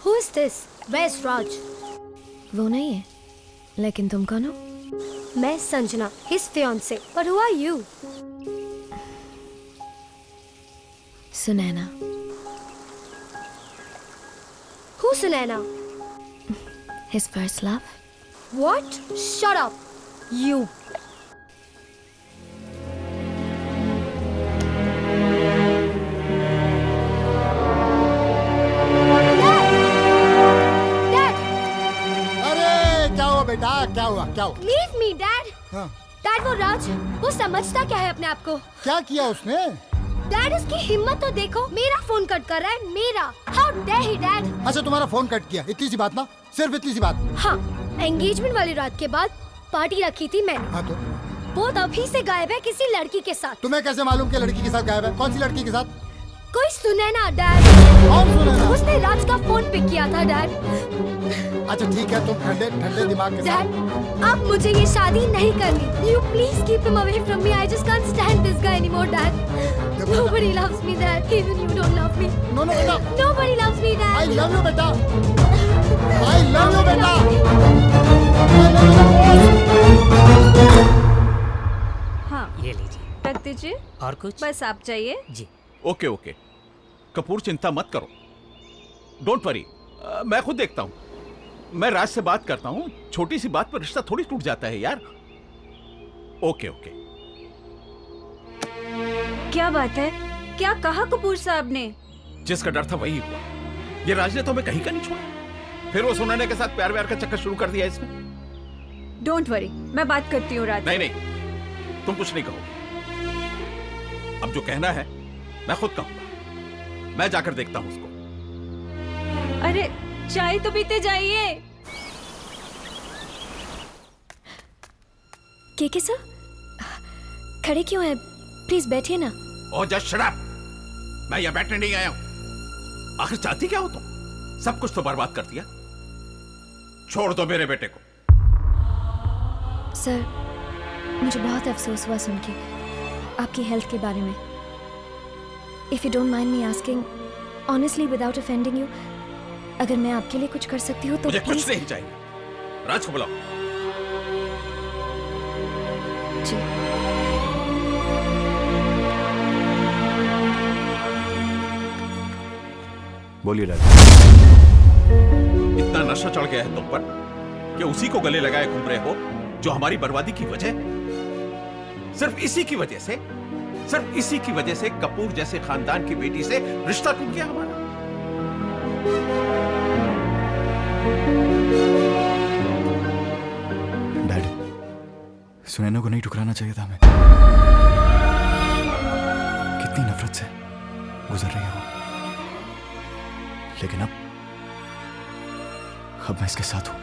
Speaker 14: who is this where is Raj वो नहीं है लेकिन तुम कौन हो मैं Sanjana his fiancee but who are you Sunaina who Sunaina his first love what shut up you
Speaker 11: बेटा क्या हुआ
Speaker 14: Leave me, Dad. Dad वो राज वो समझता क्या है अपने आप को
Speaker 11: क्या किया उसने
Speaker 14: Dad उसकी हिम्मत तो देखो मेरा फोन कट कर रहा है मेरा How dare he, Dad?
Speaker 11: अच्छा तुम्हारा फोन कट किया इतनी सी बात ना सिर्फ इतनी सी बात
Speaker 14: हाँ एंगेजमेंट वाली रात के बाद पार्टी रखी थी मैंने
Speaker 11: हाँ तो
Speaker 14: वो तभी से गायब है किसी लड़की के साथ
Speaker 11: तुम्हें कैसे मालूम कि लड़की के साथ गायब है कौन सी लड़की के साथ
Speaker 14: कोई सुनैना Dad
Speaker 11: कौन सुनैना
Speaker 14: उसने राज का फोन पिक किया था Dad
Speaker 11: अच्छा ठीक है तुम ठंडे ठंडे दिमाग के साथ
Speaker 14: Dad अब मुझे ये शादी नहीं करनी You please keep him away from me I just can't stand this guy anymore Dad Nobody loves me Dad Even you don't love me
Speaker 11: No बेटा
Speaker 14: Nobody loves me Dad
Speaker 11: I love you बेटा I love you बेटा
Speaker 12: हाँ
Speaker 7: ये लीजिए
Speaker 12: रख दीजिए
Speaker 7: और कुछ
Speaker 12: बस आप जाइए
Speaker 7: जी
Speaker 6: ओके ओके कपूर चिंता मत करो डोंट वरी मैं खुद देखता हूं मैं राज से बात करता हूं छोटी सी बात पर रिश्ता थोड़ी टूट जाता है यार ओके ओके
Speaker 12: क्या बात है क्या कहा कपूर साहब ने
Speaker 6: जिसका डर था वही हुआ ये राज ने तो हमें कहीं का नहीं छोड़ा फिर वो सुनैना के साथ प्यार व्यार का चक्कर शुरू कर दिया इसने
Speaker 12: डोंट वरी मैं बात करती हूँ राज
Speaker 6: नहीं नहीं तुम कुछ नहीं कहोगे अब जो कहना है मैं खुद कहूंगा मैं जाकर देखता हूं उसको
Speaker 12: अरे चाय तो पीते जाइए
Speaker 14: के सर खड़े क्यों हैं प्लीज बैठिए ना
Speaker 6: ओ जस्ट शट अप मैं यहाँ बैठने नहीं आया हूं आखिर चाहती क्या हो तुम सब कुछ तो बर्बाद कर दिया छोड़ दो मेरे बेटे को
Speaker 14: सर मुझे बहुत अफसोस हुआ सुन के आपकी हेल्थ के बारे में if you don't mind me asking honestly without offending you अगर मैं आपके लिए कुछ कर सकती हूँ तो
Speaker 6: मुझे
Speaker 14: प्लीज
Speaker 6: कुछ नहीं चाहिए राज को बुलाओ
Speaker 14: जी।
Speaker 8: बोलिए डैड।
Speaker 6: इतना नशा चढ़ गया है तुम पर कि उसी को गले लगाए घूम रहे हो जो हमारी बर्बादी की वजह। सिर्फ इसी की वजह से कपूर जैसे खानदान की बेटी से रिश्ता टूट गया हमारा।
Speaker 8: डैड, सुनैना को नहीं ठुकराना चाहिए था हमें। कितनी नफरत से गुजर रही है वो, लेकिन अब मैं इसके साथ हूं,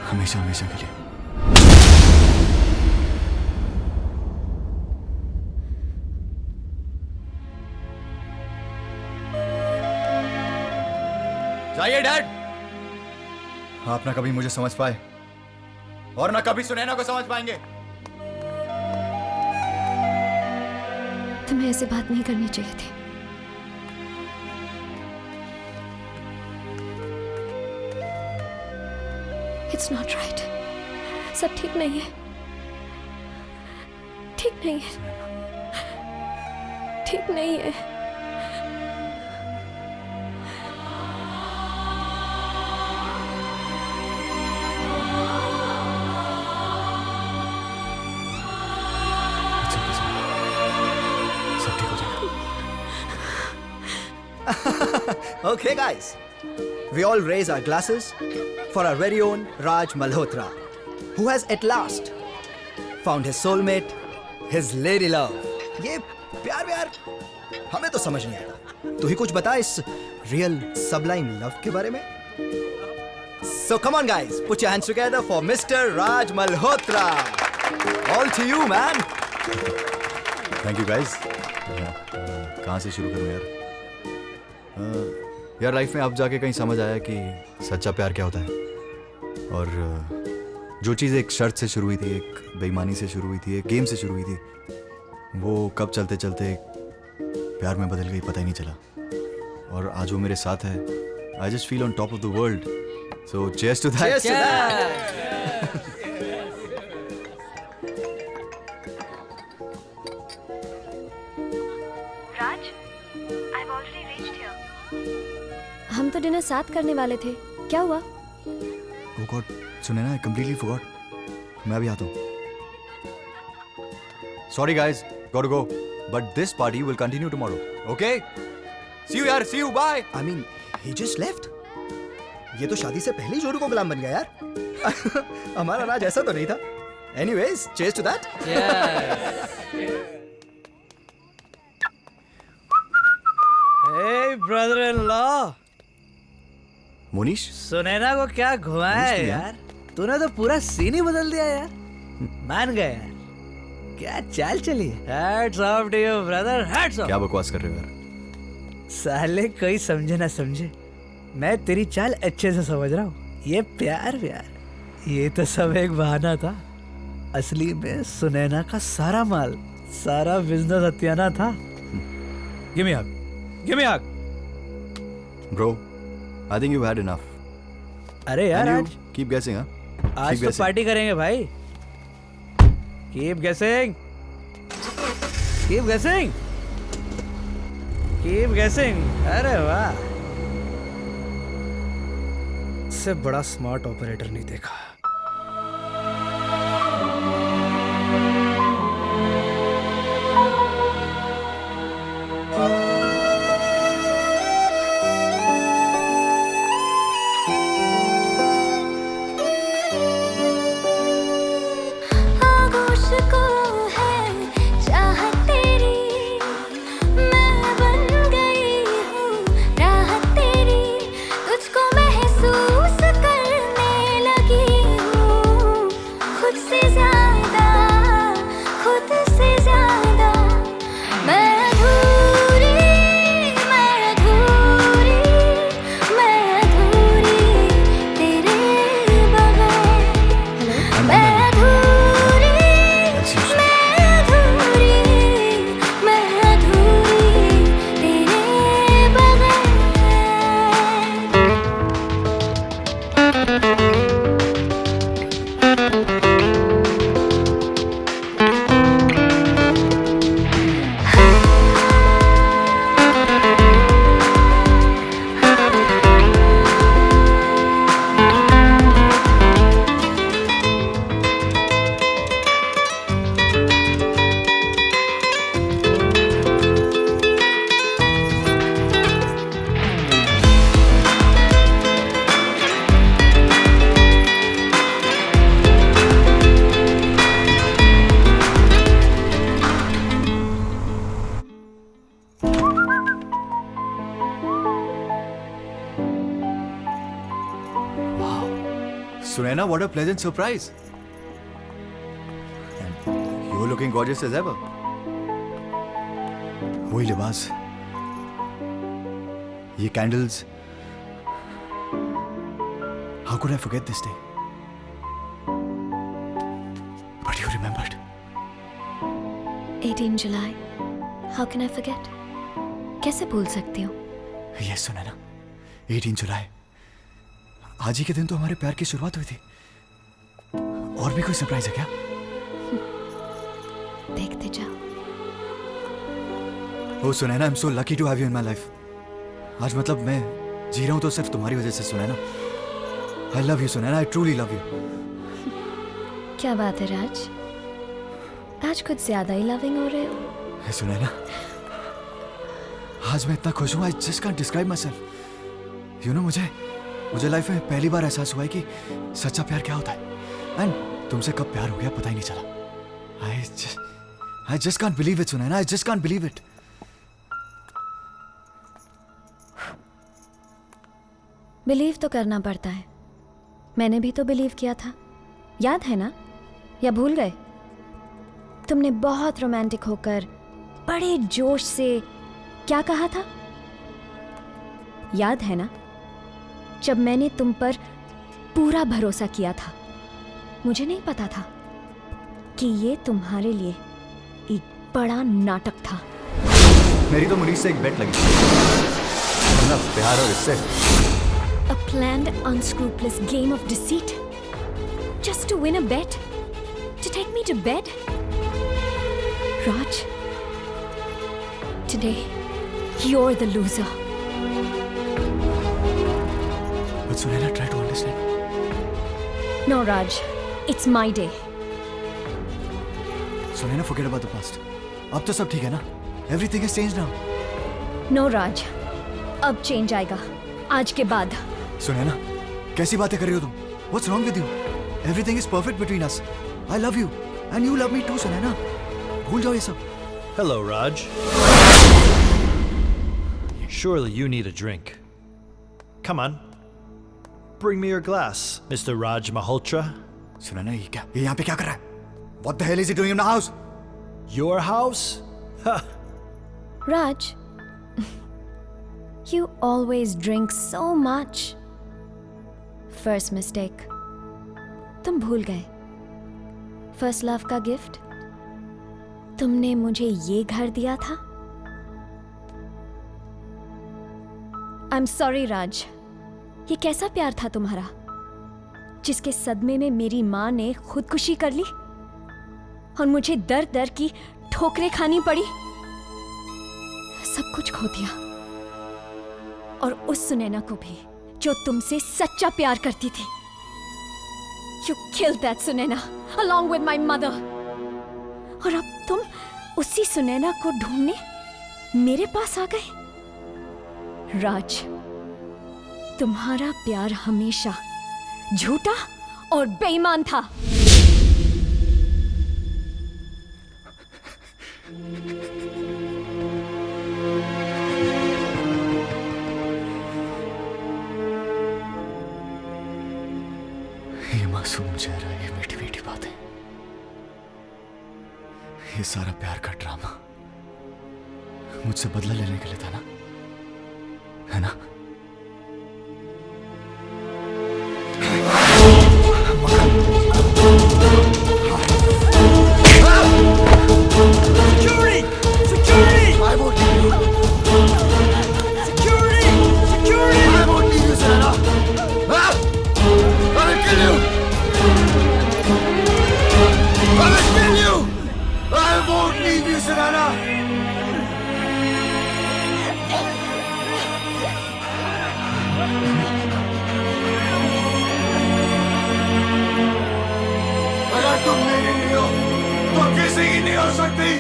Speaker 8: हमेशा हमेशा के लिए। जाइए डैड। आप ना कभी मुझे समझ पाए और ना कभी सुनैना को समझ पाएंगे।
Speaker 14: तुम्हें ऐसे बात नहीं करनी चाहिए थी। It's not right. सब ठीक नहीं है, ठीक नहीं है, ठीक नहीं है।
Speaker 23: Okay, guys. We all raise our glasses for our very own Raj Malhotra, who has at last found his soulmate, his lady love. ये प्यार हमें तो समझ नहीं आता। तू ही कुछ बता इस real sublime love के बारे में। So come on, guys, put your hands together for Mr. Raj Malhotra. All to you, man.
Speaker 8: Thank you, guys. कहाँ से शुरू करूँ यार? यार लाइफ में अब जाके कहीं समझ आया कि सच्चा प्यार क्या होता है। और जो चीज़ एक शर्त से शुरू हुई थी, एक बेईमानी से शुरू हुई थी, एक गेम से शुरू हुई थी, वो कब चलते चलते प्यार में बदल गई पता ही नहीं चला। और आज वो मेरे साथ है। I just feel on top of the world. So cheers to that.
Speaker 14: हम तो डिनर साथ करने वाले थे, क्या हुआ?
Speaker 8: Oh God, सुने ना, I completely forgot. मैं अभी आता हूँ। Sorry guys, gotta go. But this party will continue tomorrow. Okay? See you यार, see you, bye.
Speaker 23: I mean, he just left. ये तो शादी से पहले ही जोरू को गुलाम बन गया यार। हमारा राज ऐसा तो नहीं था। Anyways, cheers to that.
Speaker 7: Hey brother-in-law.
Speaker 8: Monish,
Speaker 7: Sunaina को क्या घुमाया है यार? तूने तो पूरा सीन ही बदल दिया यार। मान गया यार। क्या चाल चली है? Hats off to you brother, hats off.
Speaker 8: क्या बकवास कर रहे हो यार?
Speaker 7: साले कोई समझे ना समझे, मैं तेरी चाल अच्छे से समझ रहा हूँ। ये प्यार ये तो सब एक बहाना था। असली में सुनैना का सारा माल, सारा बिजनेस हथियाना था। Give me a hug. Give me a hug.
Speaker 8: Bro, I think you've had enough.
Speaker 7: अरे यार आज
Speaker 8: keep guessing, huh?
Speaker 7: आज तो पार्टी करेंगे भाई। Keep guessing. Keep guessing. Keep guessing. अरे वाह, इससे बड़ा स्मार्ट ऑपरेटर नहीं देखा।
Speaker 2: महसूस करने लगी
Speaker 8: Sunaina, what a pleasant surprise. And you're looking gorgeous as ever. वही लिबास, ये candles. How could I forget this day? But you remembered.
Speaker 14: 18 July. How can I forget? कैसे भूल सकती हूँ?
Speaker 8: Yes, Sunaina. 18 जुलाई. आज ही के दिन तो हमारे प्यार की शुरुआत हुई थी. और भी कोई सरप्राइज है क्या?
Speaker 14: देखते जाओ.
Speaker 8: Oh, Sunaina, I'm so lucky to have you in my life. आज मतलब मैं जी रहा हूँ तो सिर्फ तुम्हारी वजह से, Sunaina. I love you, Sunaina. I truly love you.
Speaker 14: क्या बात है राज? आज कुछ ज्यादा ही लविंग हो रहे हो.
Speaker 8: Sunaina, आज मैं इतना खुश हूँ. I just can't describe myself. You know, मुझे लाइफ में पहली बार एहसास हुआ है कि सच्चा प्यार क्या होता है. एंड तुमसे कब प्यार हो गया पता ही नहीं चला. I just can't believe it, Sunaina. I just can't believe it.
Speaker 14: Believe तो करना पड़ता है. मैंने भी तो बिलीव किया था. याद है ना? या भूल गए? तुमने बहुत रोमांटिक होकर बड़े जोश से क्या कहा था? याद है ना? जब मैंने तुम पर पूरा भरोसा किया था. मुझे नहीं पता था कि ये तुम्हारे लिए एक बड़ा नाटक था.
Speaker 8: मेरी तो मुनीस से एक बेट लगी. ना प्यार और इससे.
Speaker 14: A planned, unscrupulous game of deceit? Just to win a bet? To take me to bed? Raj, today, you're the loser.
Speaker 8: But Sunaina, try to understand.
Speaker 14: No, Raj. It's my day.
Speaker 8: Sunaina, forget about the past. अब तो सब ठीक है ना? Everything has changed now.
Speaker 14: No, Raj. अब change आएगा. आज के बाद.
Speaker 8: Sunaina, कैसी बातें कर रही हो तुम? What's wrong with you? Everything is perfect between us. I love you, and you love me too, Sunaina. भूल जाओ ये सब.
Speaker 1: Hello, Raj. Surely you need a drink. Come on. Bring me your glass, Mr. Raj Malhotra.
Speaker 8: Sunaina, ये क्या? ये यहाँ पे क्या कर रहा है? What the hell is he doing in my house?
Speaker 1: Your house? Ha.
Speaker 14: Raj, you always drink so much. First mistake. तुम भूल गए. First love का गिफ्ट. तुमने मुझे ये घर दिया था. I'm sorry, राज. ये कैसा प्यार था तुम्हारा, जिसके सदमे में मेरी माँ ने खुदकुशी कर ली और मुझे दर दर की ठोकरें खानी पड़ी. सब कुछ खो दिया. और उस सुनैना को भी जो तुमसे सच्चा प्यार करती थी. You killed that Sunaina along with my mother. और अब तुम उसी सुनैना को ढूंढने मेरे पास आ गए. राज, तुम्हारा प्यार हमेशा झूठा और बेईमान था.
Speaker 8: ये मासूम चेहरा, ये मीठी मीठी बातें, ये सारा प्यार का ड्रामा मुझसे बदला लेने के लिए था ना, है ना?
Speaker 2: Security! Security! I won't leave you. Security! Security! I won't leave you, Sunaina. I will kill you. I will kill you. I won't leave you, Sunaina. अगर तुम मेरी नहीं हो तो किसी की नहीं हो सकती.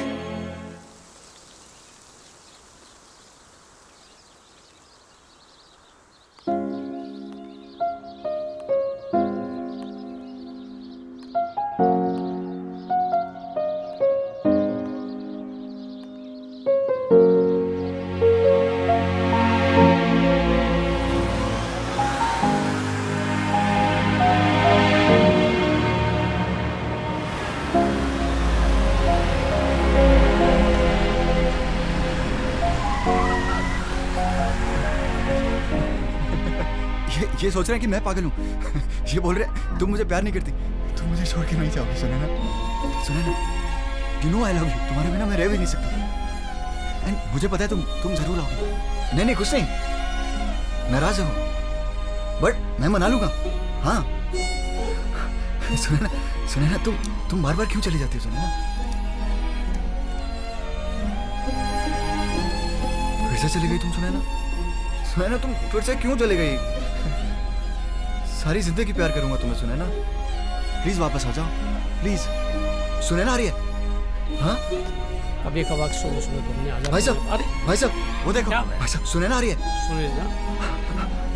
Speaker 8: ये सोच रहे हैं कि मैं पागल हूँ। ये बोल रहे हैं तुम मुझे प्यार नहीं करती, तुम मुझे छोड़ के नहीं जाओगी। Sunaina, Sunaina, you know I love you. तुम्हारे बिना मैं रह भी नहीं सकता। एंड मुझे पता है तुम जरूर आओगी। नहीं नहीं कुछ नहीं, नाराज हो बट मैं मना लूंगा। हाँ सुनैना, सुनैना तुम बार बार क्यों चली जाती हो सुनैना? फिर से चली गई तुम सुनैना? सुनैना तुम फिर से क्यों चली गई? सारी जिंदगी प्यार करूंगा तुम्हें सुनैना, प्लीज वापस आ जाओ प्लीज। सुनैना आ रही है? हाँ
Speaker 9: अभी कब सुनो सुनो तुमने आ जाओ।
Speaker 8: भाई साहब,
Speaker 9: अरे
Speaker 8: भाई साहब वो देखो, भाई साहब सुनैना आ रही है।
Speaker 9: सुनैना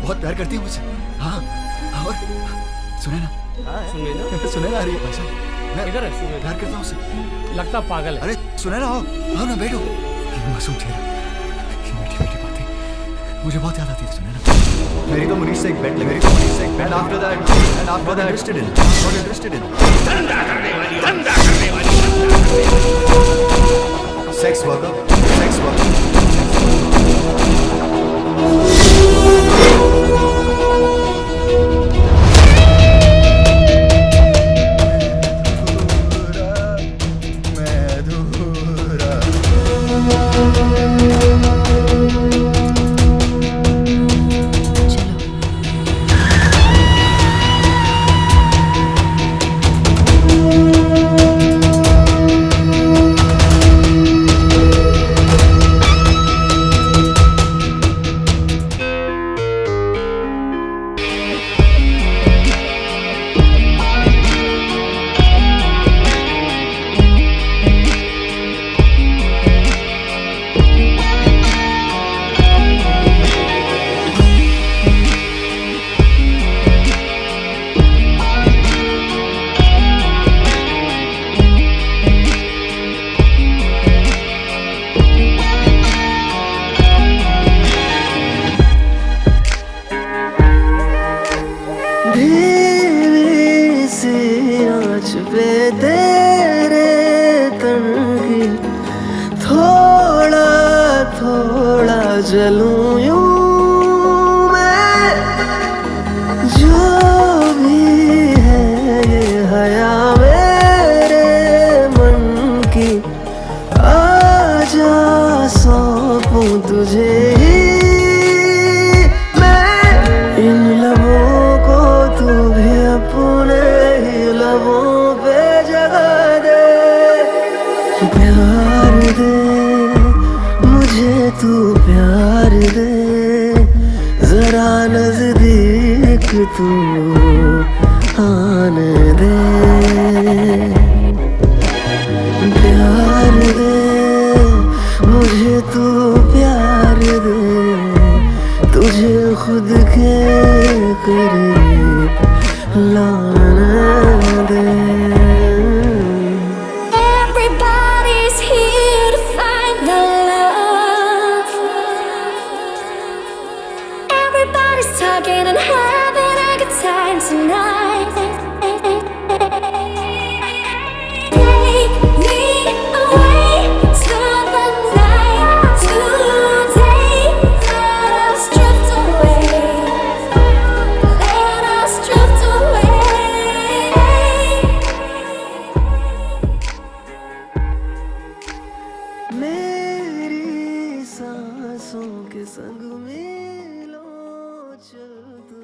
Speaker 8: बहुत प्यार करती है मुझसे। हाँ और सुनैना,
Speaker 9: सुनैना
Speaker 8: सुनैना आ रही है भाई साहब। मैं
Speaker 9: इधर है सुनैना,
Speaker 8: प्यार करता हूँ उससे।
Speaker 9: लगता पागल है।
Speaker 8: अरे सुनैना आओ, आओ ना बैठो। ये मासूम चेहरा, ये मीठी मीठी बातें मुझे बहुत याद आती है सुनैना। मेरी तो मुनीश से एक बेट लगी, मेरी तो मुनीश से एक bet. After that interested in, not interested in. धंधा करने वाली सेक्स वर्कर, सेक्स वर्कर।
Speaker 19: जलूं यूं मैं, जो भी है ये हया मेरे मन की, आजा सौंपूं तुझे ही मैं। इन लबों को तू भी अपने ही लबों पे जगा दे, प्यार दे मुझे तू, प्यार दे जरा नजदीक तू आने दे, प्यार दे मुझे तू, प्यार दे तुझे खुद के करीब लाने दे।
Speaker 2: Everybody's here to find the love. Everybody's talking and having a good time tonight. Take me away to the night. Today, let us drift away. Let us drift away.
Speaker 19: मेरी सांसों के संग मिलो चल तू।